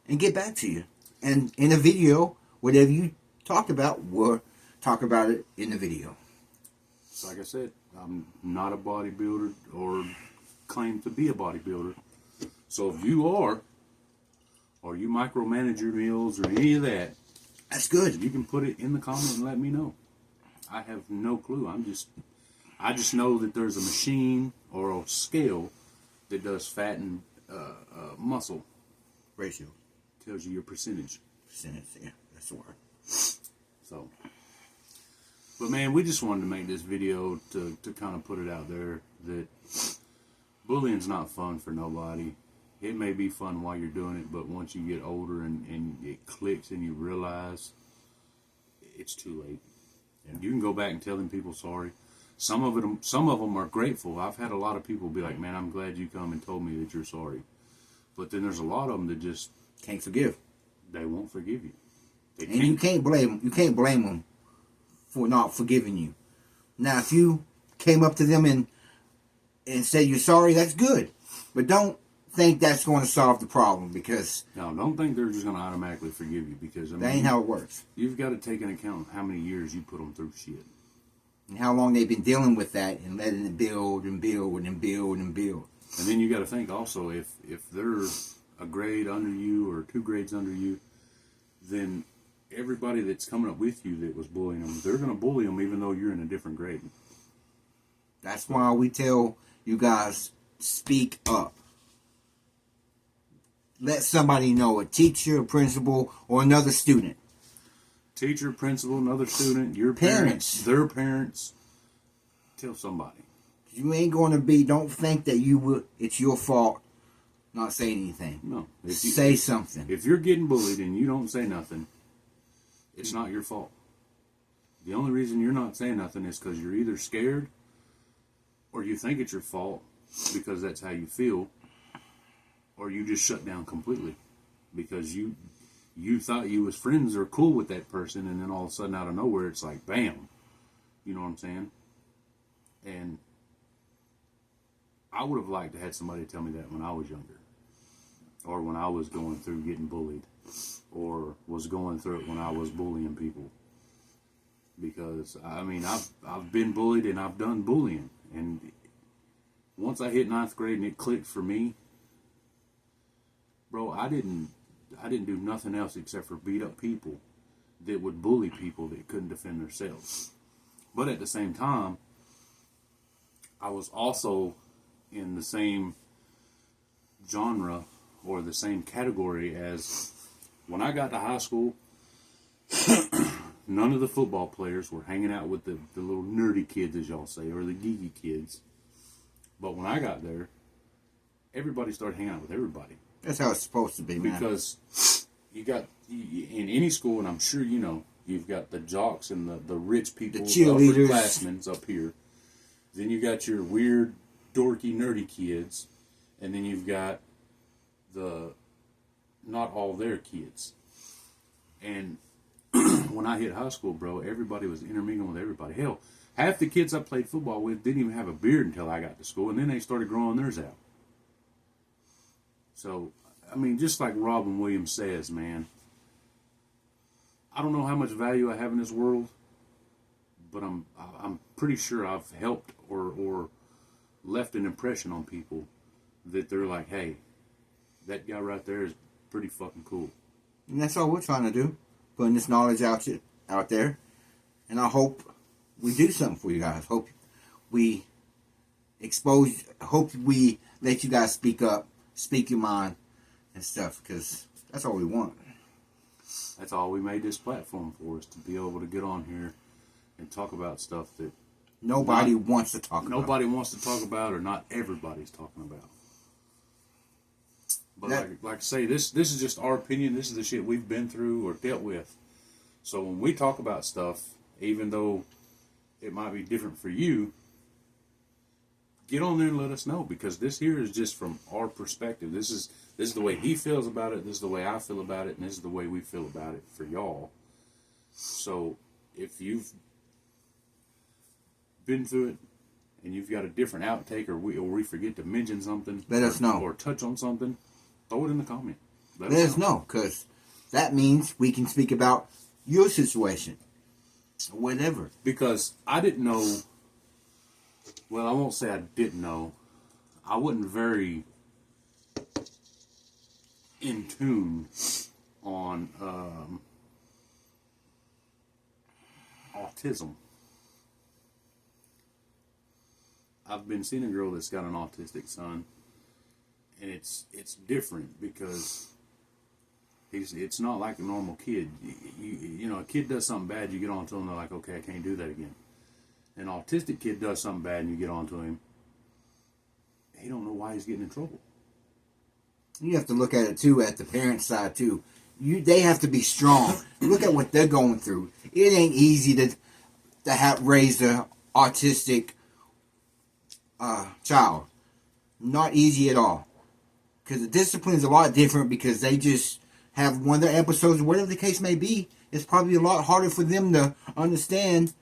Speaker 2: and get back to you. And in a video, whatever you talked about, we'll talk about it in the video.
Speaker 1: Like I said, I'm not a bodybuilder or claim to be a bodybuilder. So if you are, or you micromanage your meals or any of that,
Speaker 2: that's good.
Speaker 1: You can put it in the comment and let me know. I have no clue. I just know that there's a machine or a scale that does fat and muscle
Speaker 2: ratio.
Speaker 1: Tells you your percentage.
Speaker 2: Percentage, yeah, that's the word.
Speaker 1: So, but man, we just wanted to make this video to kind of put it out there that bullying's not fun for nobody. It may be fun while you're doing it, but once you get older and it clicks and you realize it's too late. Yeah. You can go back and tell them people sorry. Some of them are grateful. I've had a lot of people be like, "Man, I'm glad you come and told me that you're sorry." But then there's a lot of them that just
Speaker 2: can't forgive.
Speaker 1: They won't forgive you.
Speaker 2: And you can't blame them for not forgiving you. Now, if you came up to them and said you're sorry, that's good. But don't think that's going to solve the problem, because
Speaker 1: no, don't think they're just going to automatically forgive you, because
Speaker 2: that ain't how it works.
Speaker 1: You've got to take into account how many years you put them through shit,
Speaker 2: and how long they've been dealing with that and letting it build and build and build and build.
Speaker 1: And then you got to think also, if they're a grade under you or 2 grades under you, then everybody that's coming up with you that was bullying them, they're going to bully them even though you're in a different grade.
Speaker 2: That's why we tell you guys, speak up. Let somebody know, a teacher, a principal, or another student.
Speaker 1: Teacher, principal, another student, your
Speaker 2: Parents.
Speaker 1: their parents. Tell somebody.
Speaker 2: You ain't going to don't think that it's your fault not saying anything.
Speaker 1: No.
Speaker 2: Say something.
Speaker 1: If you're getting bullied and you don't say nothing, it's not your fault. The only reason you're not saying nothing is because you're either scared or you think it's your fault because that's how you feel, or you just shut down completely because you thought you was friends or cool with that person, and then all of a sudden out of nowhere it's like bam. You know what I'm saying? And I would have liked to have somebody tell me that when I was younger, or when I was going through getting bullied, or was going through it when I was bullying people. Because I mean, I've been bullied and I've done bullying, and once I hit 9th grade and it clicked for me, bro, I didn't do nothing else except for beat up people that would bully people that couldn't defend themselves. But at the same time, I was also in the same genre or the same category as when I got to high school. None of the football players were hanging out with the little nerdy kids, as y'all say, or the geeky kids. But when I got there, everybody started hanging out with everybody.
Speaker 2: That's how it's supposed to be, man.
Speaker 1: Because you got, in any school, and I'm sure you know, you've got the jocks and the rich people,
Speaker 2: the cheerleaders,
Speaker 1: upperclassmen up here. Then you got your weird, dorky, nerdy kids. And then you've got the not all their kids. And when I hit high school, bro, everybody was intermingling with everybody. Hell, half the kids I played football with didn't even have a beard until I got to school, and then they started growing theirs out. So, I mean, just like Robin Williams says, man, I don't know how much value I have in this world, but I'm pretty sure I've helped or left an impression on people that they're like, hey, that guy right there is pretty fucking cool.
Speaker 2: And that's all we're trying to do. Putting this knowledge out there. And I hope we do something for you guys. Hope we hope we let you guys speak up, speak your mind and stuff, because that's all we want.
Speaker 1: That's all we made this platform for, is to be able to get on here and talk about stuff that
Speaker 2: nobody wants to talk about.
Speaker 1: Nobody wants to talk about, or not everybody's talking about. But like I say, this is just our opinion. This is the shit we've been through or dealt with. So when we talk about stuff, even though it might be different for you, get on there and let us know, because this here is just from our perspective. This is the way he feels about it. This is the way I feel about it, and this is the way we feel about it for y'all. So if you've been through it and you've got a different outtake, or we forget to mention something,
Speaker 2: let us know,
Speaker 1: or touch on something, throw it in the comment.
Speaker 2: Let us know, because that means we can speak about your situation, whatever.
Speaker 1: Because I didn't know. Well, I won't say I didn't know. I wasn't very in tune on autism. I've been seeing a girl that's got an autistic son, and it's different because it's not like a normal kid. You know, a kid does something bad, you get on to them, they're like, okay, I can't do that again. An autistic kid does something bad and you get on to him, he don't know why he's getting in trouble.
Speaker 2: You have to look at it too, at the parent side too. They have to be strong. Look at what they're going through. It ain't easy to have raised an autistic child. Not easy at all. Because the discipline is a lot different, because they just have one of their episodes, whatever the case may be. It's probably a lot harder for them to understand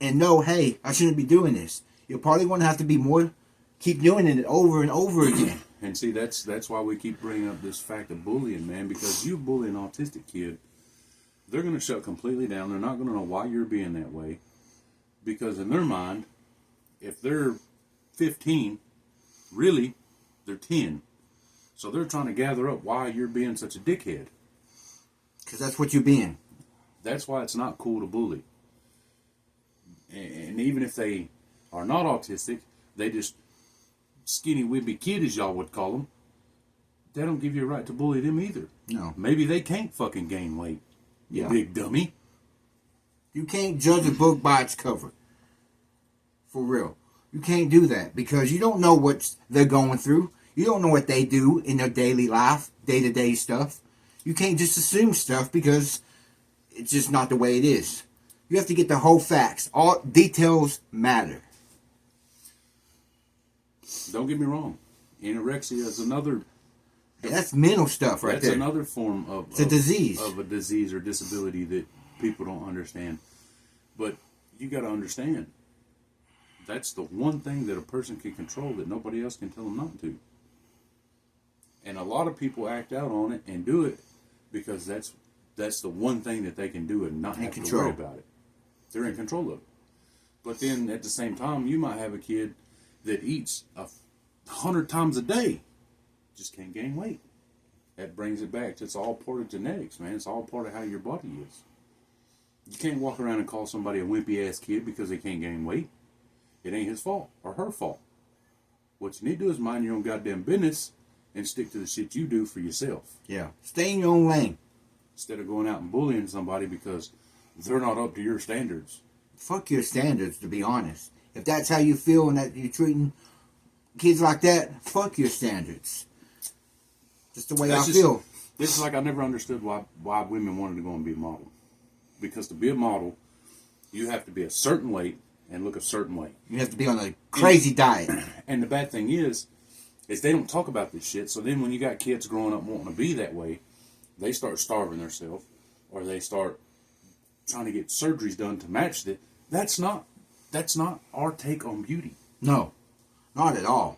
Speaker 2: and know, hey, I shouldn't be doing this. You're probably going to have to keep doing it over and over again.
Speaker 1: And see, that's why we keep bringing up this fact of bullying, man, because you bully an autistic kid, they're going to shut completely down. They're not going to know why you're being that way, because in their mind, if they're 15, really, they're 10. So they're trying to gather up why you're being such a dickhead.
Speaker 2: Because that's what you're being.
Speaker 1: That's why it's not cool to bully. And even if they are not autistic, they just skinny, wimpy kid, as y'all would call them, they don't give you a right to bully them either.
Speaker 2: No.
Speaker 1: Maybe they can't fucking gain weight, you big dummy.
Speaker 2: You can't judge a book by its cover. For real. You can't do that because you don't know what they're going through. You don't know what they do in their daily life, day-to-day stuff. You can't just assume stuff because it's just not the way it is. You have to get the whole facts. All details matter.
Speaker 1: Don't get me wrong. Anorexia is another...
Speaker 2: That's mental stuff right there.
Speaker 1: That's another form of...
Speaker 2: It's a disease.
Speaker 1: Of a disease or disability that people don't understand. But you got to understand, that's the one thing that a person can control that nobody else can tell them not to. And a lot of people act out on it and do it because that's the one thing that they can do and not have to worry about it. They're in control of it. But then at the same time, you might have a kid that eats 100 times a day, just can't gain weight. That brings it back to it's all part of genetics, man. It's all part of how your body is. You can't walk around and call somebody a wimpy ass kid because they can't gain weight. It ain't his fault or her fault. What you need to do is mind your own goddamn business and stick to the shit you do for yourself.
Speaker 2: Yeah. Stay in your own lane.
Speaker 1: Instead of going out and bullying somebody because they're not up to your standards.
Speaker 2: Fuck your standards, to be honest. If that's how you feel and that you're treating kids like that, fuck your standards. Just the way I feel.
Speaker 1: This is like I never understood why women wanted to go and be a model. Because to be a model, you have to be a certain weight and look a certain way. You
Speaker 2: have to be on a crazy diet.
Speaker 1: And the bad thing is they don't talk about this shit. So then when you got kids growing up wanting to be that way, they start starving themselves, or they start trying to get surgeries done to match that. That's not our take on beauty.
Speaker 2: No, not at all.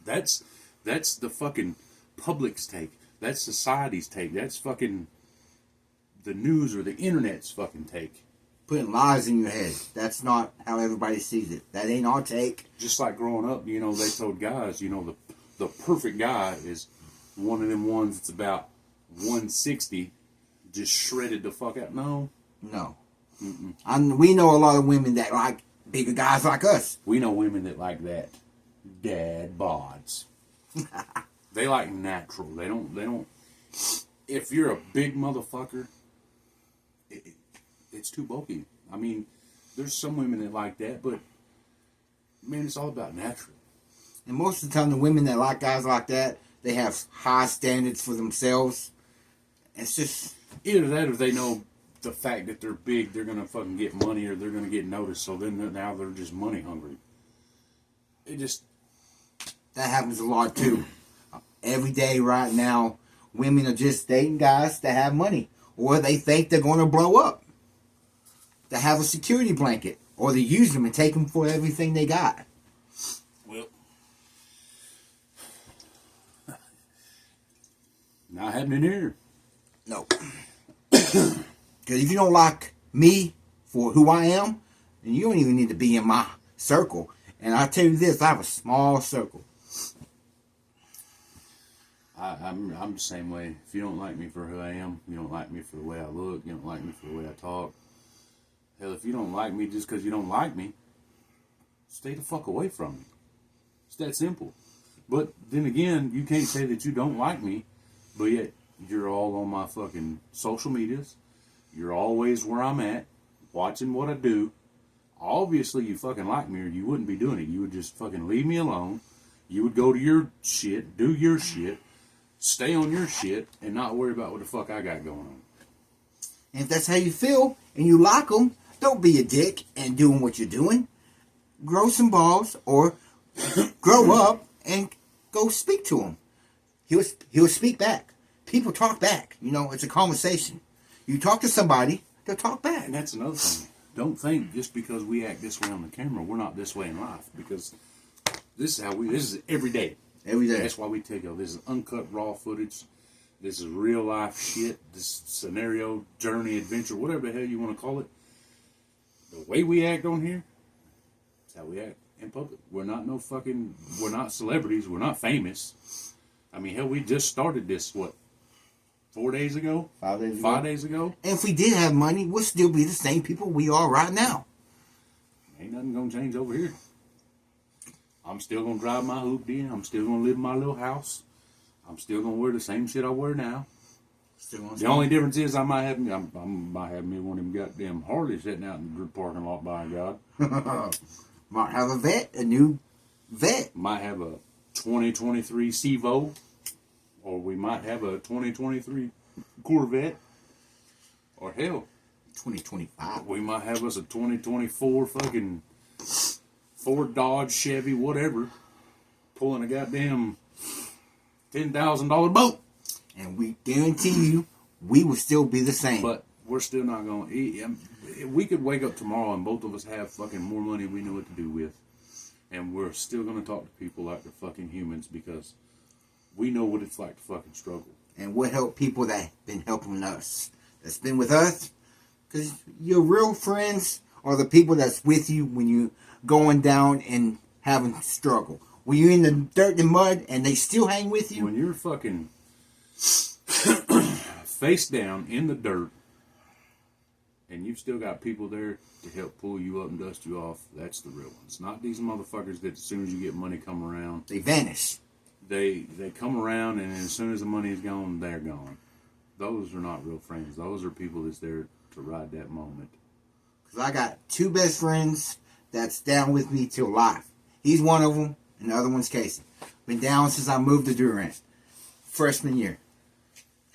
Speaker 1: That's the fucking public's take. That's society's take. That's fucking the news or the internet's fucking take.
Speaker 2: Putting lies in your head. That's not how everybody sees it. That ain't our take.
Speaker 1: Just like growing up, they told guys, the perfect guy is one of them ones that's about 160, just shredded the fuck out. No.
Speaker 2: We know a lot of women that like bigger guys like us.
Speaker 1: We know women that like that. Dad bods. They like natural. They don't. If you're a big motherfucker, it's too bulky. I mean, there's some women that like that, but man, it's all about natural.
Speaker 2: And most of the time, the women that like guys like that, they have high standards for themselves. It's just
Speaker 1: either that, or they know the fact that they're big, they're gonna fucking get money, or they're gonna get noticed. So then now they're just money hungry.
Speaker 2: That happens a lot too. Every day right now, women are just dating guys that have money, or they think they're going to blow up. They have a security blanket, or they use them and take them for everything they got.
Speaker 1: Well, not happening here.
Speaker 2: No. Because if you don't like me for who I am, then you don't even need to be in my circle. And I tell you this, I have a small circle.
Speaker 1: I'm the same way. If you don't like me for who I am, you don't like me for the way I look, you don't like me for the way I talk. Hell, if you don't like me just because you don't like me, stay the fuck away from me. It's that simple. But then again, you can't say that you don't like me, but yet you're all on my fucking social medias. You're always where I'm at, watching what I do. Obviously, you fucking like me or you wouldn't be doing it. You would just fucking leave me alone. You would go to your shit, do your shit, stay on your shit, and not worry about what the fuck I got going on.
Speaker 2: And if that's how you feel and you like them, don't be a dick and doing what you're doing. Grow some balls or grow up and go speak to him. He'll speak back. People talk back. It's a conversation. You talk to somebody, they'll talk back.
Speaker 1: And that's another thing. Don't think just because we act this way on the camera, we're not this way in life. Because this is every day.
Speaker 2: Every day.
Speaker 1: That's why we take this is uncut raw footage. This is real life shit. This scenario, journey, adventure, whatever the hell you want to call it. The way we act on here, that's how we act in public. We're not celebrities. We're not famous. I mean, hell, we just started this, 4 days ago,
Speaker 2: 5 days ago.
Speaker 1: 5 days ago.
Speaker 2: And if we did have money, we'll still be the same people we are right now.
Speaker 1: Ain't nothing gonna change over here. I'm still gonna drive my hooped in. I'm still gonna live in my little house. I'm still gonna wear the same shit I wear now. The only difference is I might have me one of them goddamn Harleys sitting out in the parking lot. By God,
Speaker 2: might have a new vet.
Speaker 1: Might have a 2023 Sevo, or we might have a 2023 Corvette, or hell,
Speaker 2: 2025.
Speaker 1: we might have us a 2024 fucking Ford, Dodge, Chevy, whatever, pulling a goddamn $10,000 boat.
Speaker 2: And we guarantee you, we will still be the same.
Speaker 1: But we're still not going to eat. We could wake up tomorrow and both of us have fucking more money we know what to do with. And we're still going to talk to people like they're fucking humans because we know what it's like to fucking struggle.
Speaker 2: And what help people that been helping us, that's been with us. Because your real friends are the people that's with you when you're going down and having struggle. When you're in the dirt and mud and they still hang with you.
Speaker 1: When you're fucking face down in the dirt and you've still got people there to help pull you up and dust you off, that's the real ones. Not these motherfuckers that as soon as you get money come around,
Speaker 2: they vanish.
Speaker 1: They come around and as soon as the money is gone, they're gone. Those are not real friends. Those are people that's there to ride that moment.
Speaker 2: Because I got two best friends that's down with me till life. He's one of them, and the other one's Casey. Been down since I moved to Durant. Freshman year.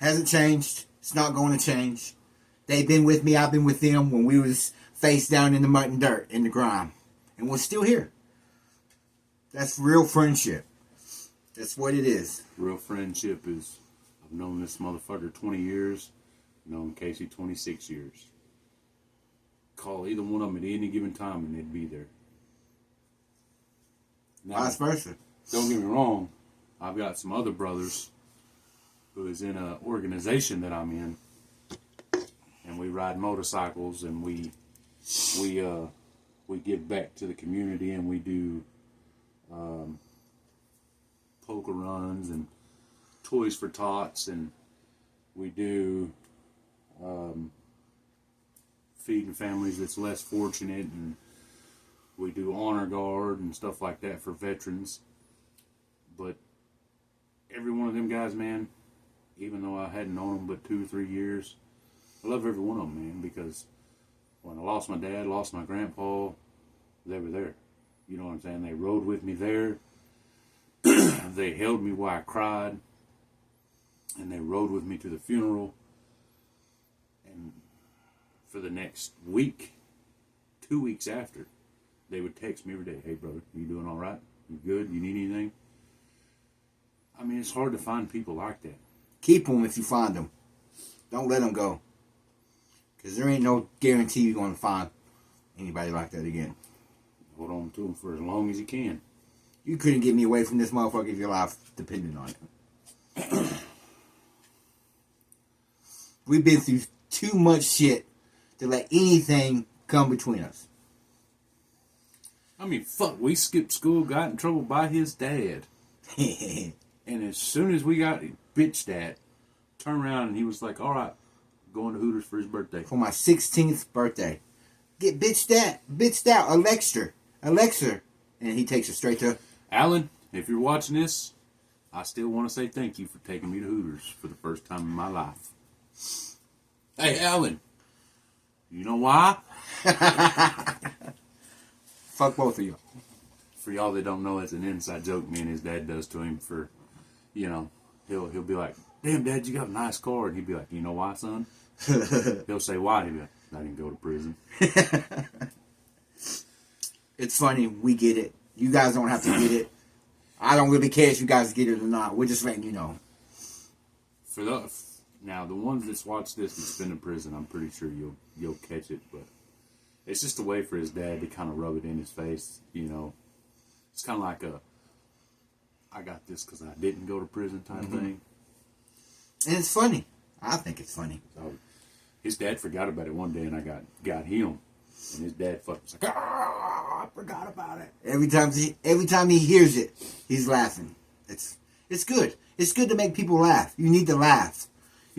Speaker 2: Hasn't changed. It's not going to change. They've been with me. I've been with them when we was face down in the mud and dirt, in the grime. And we're still here. That's real friendship. That's what it is.
Speaker 1: Real friendship is, I've known this motherfucker 20 years. Known Casey 26 years. Call either one of them at any given time and they'd be there. Now,
Speaker 2: vice versa.
Speaker 1: Don't get me wrong. I've got some other brothers who is in an organization that I'm in, and we ride motorcycles and we give back to the community and we do poker runs and Toys for Tots and we do feeding families that's less fortunate and we do honor guard and stuff like that for veterans. But every one of them guys, man, even though I hadn't known them but 2 or 3 years, I love every one of them, man, because when I lost my dad, lost my grandpa, they were there. You know what I'm saying? They rode with me there. They held me while I cried. And they rode with me to the funeral. And for the next week, 2 weeks after, they would text me every day, "Hey, brother, you doing all right? You good? You need anything?" I mean, it's hard to find people like that.
Speaker 2: Keep them if you find them. Don't let them go. Because there ain't no guarantee you're going to find anybody like that again.
Speaker 1: Hold on to them for as long as you can.
Speaker 2: You couldn't get me away from this motherfucker if your life depended on it. We've been through too much shit to let anything come between us.
Speaker 1: I mean, fuck, we skipped school, got in trouble by his dad. And as soon as we got bitched at, turned around and he was like, "All right, going to Hooters for his birthday."
Speaker 2: For my 16th birthday. Get bitched out, Alexa. And he takes it straight to...
Speaker 1: Alan, if you're watching this, I still want to say thank you for taking me to Hooters for the first time in my life. Hey, Alan, you know why?
Speaker 2: Fuck both of you.
Speaker 1: For y'all that don't know, it's an inside joke me and his dad does to him for, you know, he'll be like, "Damn, Dad, you got a nice car." And he'd be like, "You know why, son?" He'll say, "Why?" He'd be like, "I didn't go to prison."
Speaker 2: It's funny. We get it. You guys don't have to get it. I don't really care if you guys get it or not. We're just letting you know.
Speaker 1: Now, the ones that's watched this that's been in prison, I'm pretty sure you'll catch it, but it's just a way for his dad to kind of rub it in his face, you know. It's kind of like I got this because I didn't go to prison type thing.
Speaker 2: And it's funny. I think it's funny.
Speaker 1: So, his dad forgot about it one day, and I got him, and his dad fucking was like, "Ah, I forgot about it."
Speaker 2: Every time he hears it, he's laughing. It's good. It's good to make people laugh. You need to laugh.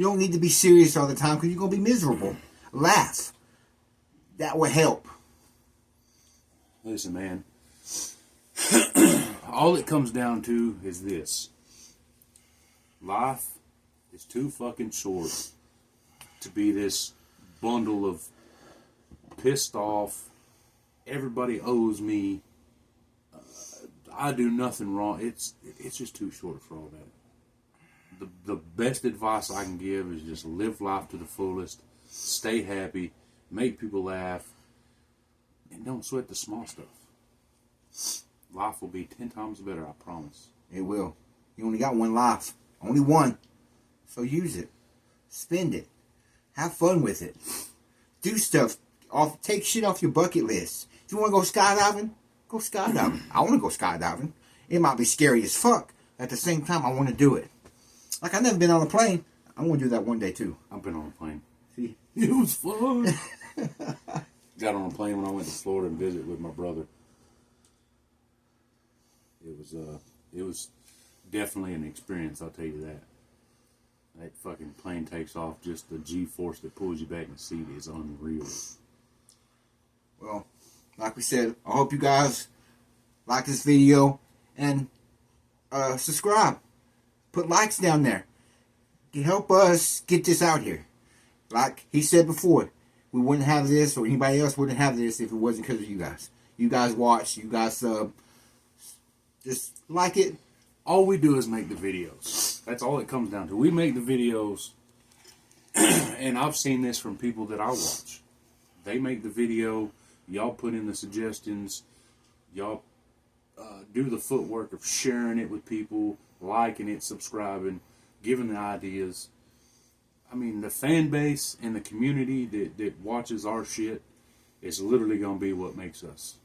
Speaker 2: You don't need to be serious all the time because you're going to be miserable. Laugh. That will help.
Speaker 1: Listen, man. All it comes down to is this. Life is too fucking short to be this bundle of pissed off, everybody owes me, I do nothing wrong. It's just too short for all that. The best advice I can give is just live life to the fullest, stay happy, make people laugh, and don't sweat the small stuff. Life will be 10 times better, I promise.
Speaker 2: It will. You only got one life. Only one. So use it. Spend it. Have fun with it. Do stuff. Take shit off your bucket list. If you want to go skydiving, go skydiving. I want to go skydiving. It might be scary as fuck. At the same time, I want to do it. Like, I've never been on a plane. I'm going to do that one day, too.
Speaker 1: I've been on a plane.
Speaker 2: See?
Speaker 1: It was fun. Got on a plane when I went to Florida and visit with my brother. It was definitely an experience, I'll tell you that. That fucking plane takes off, just the G-force that pulls you back in the seat is unreal.
Speaker 2: Well, like we said, I hope you guys like this video and subscribe. Put likes down there. To help us get this out here. Like he said before, we wouldn't have this, or anybody else wouldn't have this if it wasn't because of you guys. You guys watch, you guys sub. Just like it.
Speaker 1: All we do is make the videos. That's all it comes down to. We make the videos, and I've seen this from people that I watch. They make the video, y'all put in the suggestions, y'all do the footwork of sharing it with people, liking it, subscribing, giving the ideas. I mean, the fan base and the community that watches our shit is literally going to be what makes us.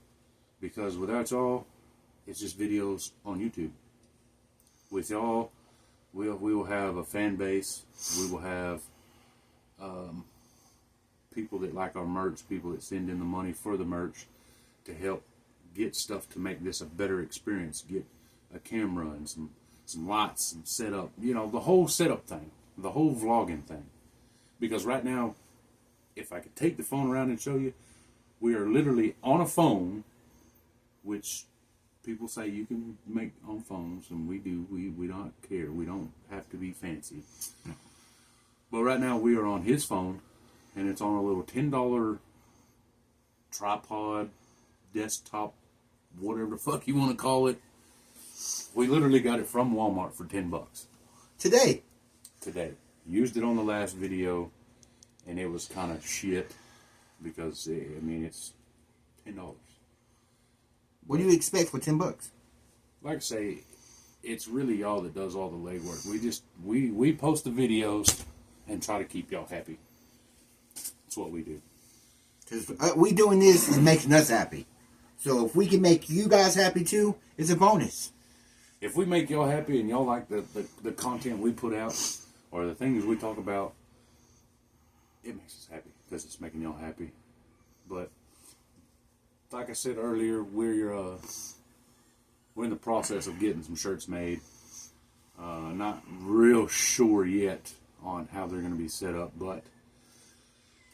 Speaker 1: Because without y'all, it's just videos on YouTube. With y'all, we will have a fan base. We will have people that like our merch, people that send in the money for the merch to help get stuff to make this a better experience. Get a camera and some lights and setup. You know, the whole setup thing. The whole vlogging thing. Because right now, if I could take the phone around and show you, we are literally on a phone, which people say you can make on phones, and we do. We don't care. We don't have to be fancy. But right now we are on his phone, and it's on a little $10 tripod, desktop, whatever the fuck you want to call it. We literally got it from Walmart for $10.
Speaker 2: Today.
Speaker 1: Used it on the last video, and it was kind of shit because, I mean, it's $10.
Speaker 2: What do you expect for $10?
Speaker 1: Like I say, it's really y'all that does all the legwork. We post the videos and try to keep y'all happy. That's what we do.
Speaker 2: Because we doing this is making us happy. So if we can make you guys happy too, it's a bonus.
Speaker 1: If we make y'all happy and y'all like the content we put out or the things we talk about, it makes us happy because it's making y'all happy. But like I said earlier, we're in the process of getting some shirts made. Not real sure yet on how they're going to be set up, but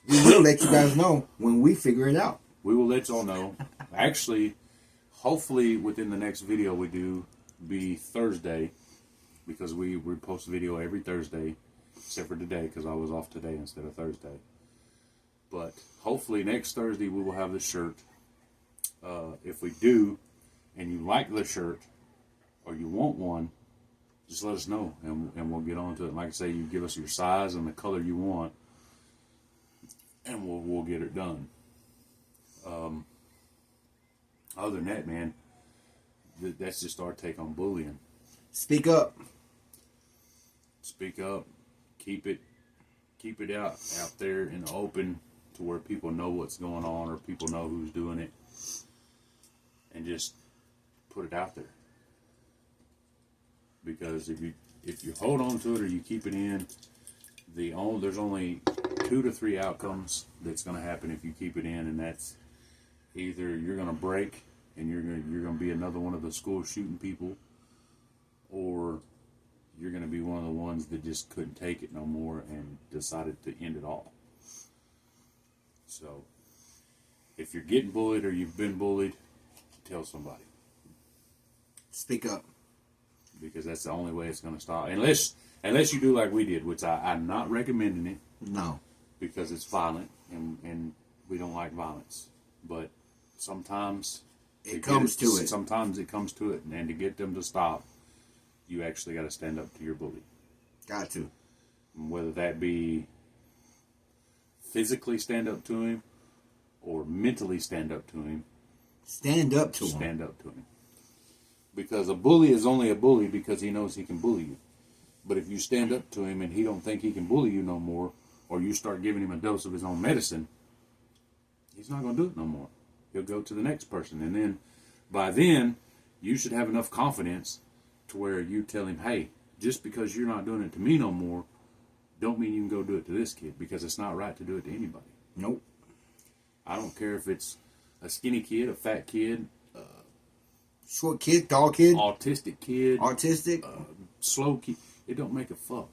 Speaker 2: we will let you guys know when we figure it out.
Speaker 1: We will let y'all know. Actually, hopefully within the next video we do be Thursday, because we post a video every Thursday, except for today because I was off today instead of Thursday. But hopefully next Thursday we will have the shirt. If we do, and you like the shirt, or you want one, just let us know, and we'll get on to it. Like I say, you give us your size and the color you want, and we'll get it done. Other than that, man, that's just our take on bullying.
Speaker 2: Speak up.
Speaker 1: Speak up. Keep it out there in the open to where people know what's going on, or people know who's doing it. And just put it out there. Because if you hold on to it or you keep it in, there's only 2 to 3 outcomes that's going to happen if you keep it in, and that's either you're going to break and you're going to be another one of the school shooting people, or you're going to be one of the ones that just couldn't take it no more and decided to end it all. So, if you're getting bullied or you've been bullied, tell somebody.
Speaker 2: Speak up.
Speaker 1: Because that's the only way it's going to stop. Unless you do like we did, which I'm not recommending it.
Speaker 2: No.
Speaker 1: Because it's violent, and we don't like violence. But sometimes
Speaker 2: it comes to it.
Speaker 1: Sometimes it comes to it. And to get them to stop, you actually got to stand up to your bully.
Speaker 2: Got to.
Speaker 1: Whether that be physically stand up to him or mentally stand up to him.
Speaker 2: Stand up to him.
Speaker 1: Stand up to him. Because a bully is only a bully because he knows he can bully you. But if you stand up to him and he don't think he can bully you no more, or you start giving him a dose of his own medicine, he's not going to do it no more. He'll go to the next person. And then, by then, you should have enough confidence to where you tell him, hey, just because you're not doing it to me no more, don't mean you can go do it to this kid, because it's not right to do it to anybody.
Speaker 2: Nope.
Speaker 1: I don't care if it's a skinny kid, a fat kid,
Speaker 2: short kid, tall kid,
Speaker 1: autistic kid, slow kid. It don't make a fuck.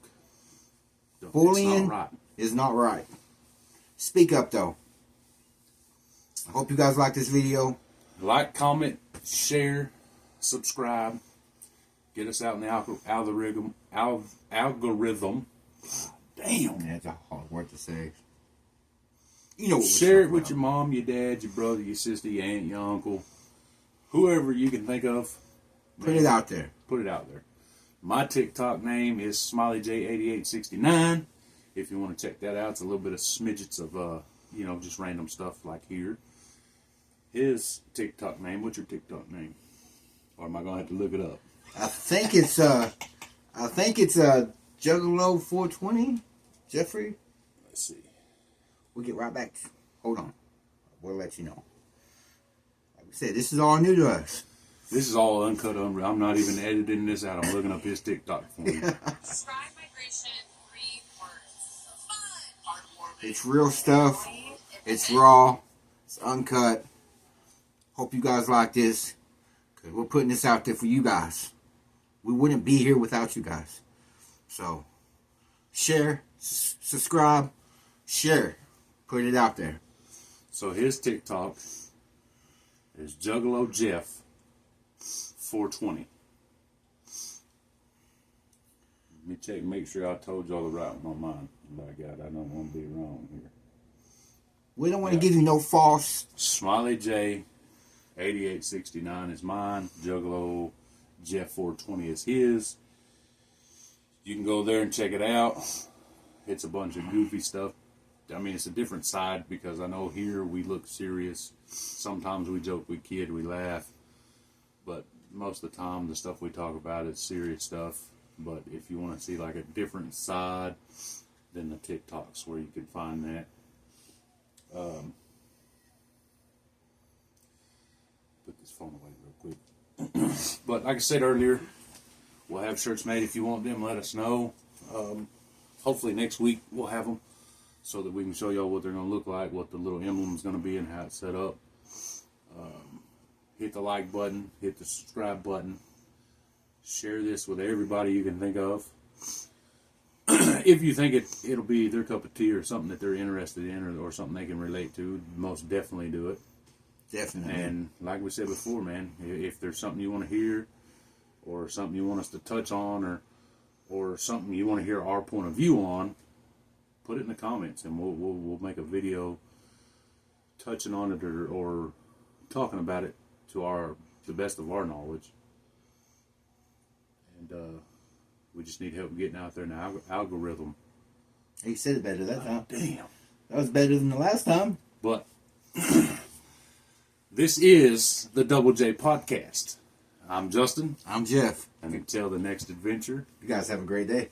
Speaker 2: Bullying
Speaker 1: it's not right.
Speaker 2: Is not right. Speak up, though. I hope you guys like this video.
Speaker 1: Like, comment, share, subscribe. Get us out in the algorithm. Damn.
Speaker 2: That's a hard word to say. You know what
Speaker 1: share it with your mom, your dad, your brother, your sister, your aunt, your uncle. Whoever you can think of.
Speaker 2: Put it out there.
Speaker 1: Put it out there. My TikTok name is SmileyJ8869. If you want to check that out, it's a little bit of smidgets of, just random stuff like here. His TikTok name, what's your TikTok name? Or am I going to have to look it up?
Speaker 2: I think it's Juggalo 420, Jeffrey.
Speaker 1: Let's see.
Speaker 2: We'll get right back. Hold on. We'll let you know. Like we said, this is all new to us.
Speaker 1: This is all uncut. I'm not even editing this out. I'm looking up his TikTok for you.
Speaker 3: Describe migration in 3 words. Fun.
Speaker 2: It's real stuff. It's raw. It's uncut. Hope you guys like this. Because we're putting this out there for you guys. We wouldn't be here without you guys. So, share, subscribe, share. Put it out there.
Speaker 1: So his TikTok is Juggalo Jeff 420. Let me check, make sure I told y'all the right one on mine. By God, I don't want to be wrong here.
Speaker 2: We don't want to give you no false.
Speaker 1: Smiley J 8869 is mine. Juggalo Jeff 420 is his. You can go there and check it out. It's a bunch of goofy stuff. I mean, it's a different side because I know here we look serious. Sometimes we joke, we kid, we laugh. But most of the time, the stuff we talk about is serious stuff. But if you want to see like a different side, then the TikTok's where you can find that. Put this phone away real quick. But like I said earlier, we'll have shirts made. If you want them, let us know. Hopefully next week we'll have them so that we can show y'all what they're going to look like, what the little emblem is going to be, and how it's set up. Hit the like button, hit the subscribe button. Share this with everybody you can think of. If you think it'll be their cup of tea or something that they're interested in or something they can relate to, most definitely do it.
Speaker 2: Definitely.
Speaker 1: And like we said before, man, if there's something you want to hear or something you want us to touch on or something you want to hear our point of view on, put it in the comments and we'll make a video touching on it or talking about it to the best of our knowledge. And we just need help getting out there in the algorithm.
Speaker 2: You said it better that time.
Speaker 1: Damn.
Speaker 2: That was better than the last time.
Speaker 1: But this is the Double J Podcast. I'm Justin.
Speaker 2: I'm Jeff.
Speaker 1: And until the next adventure,
Speaker 2: you guys have a great day.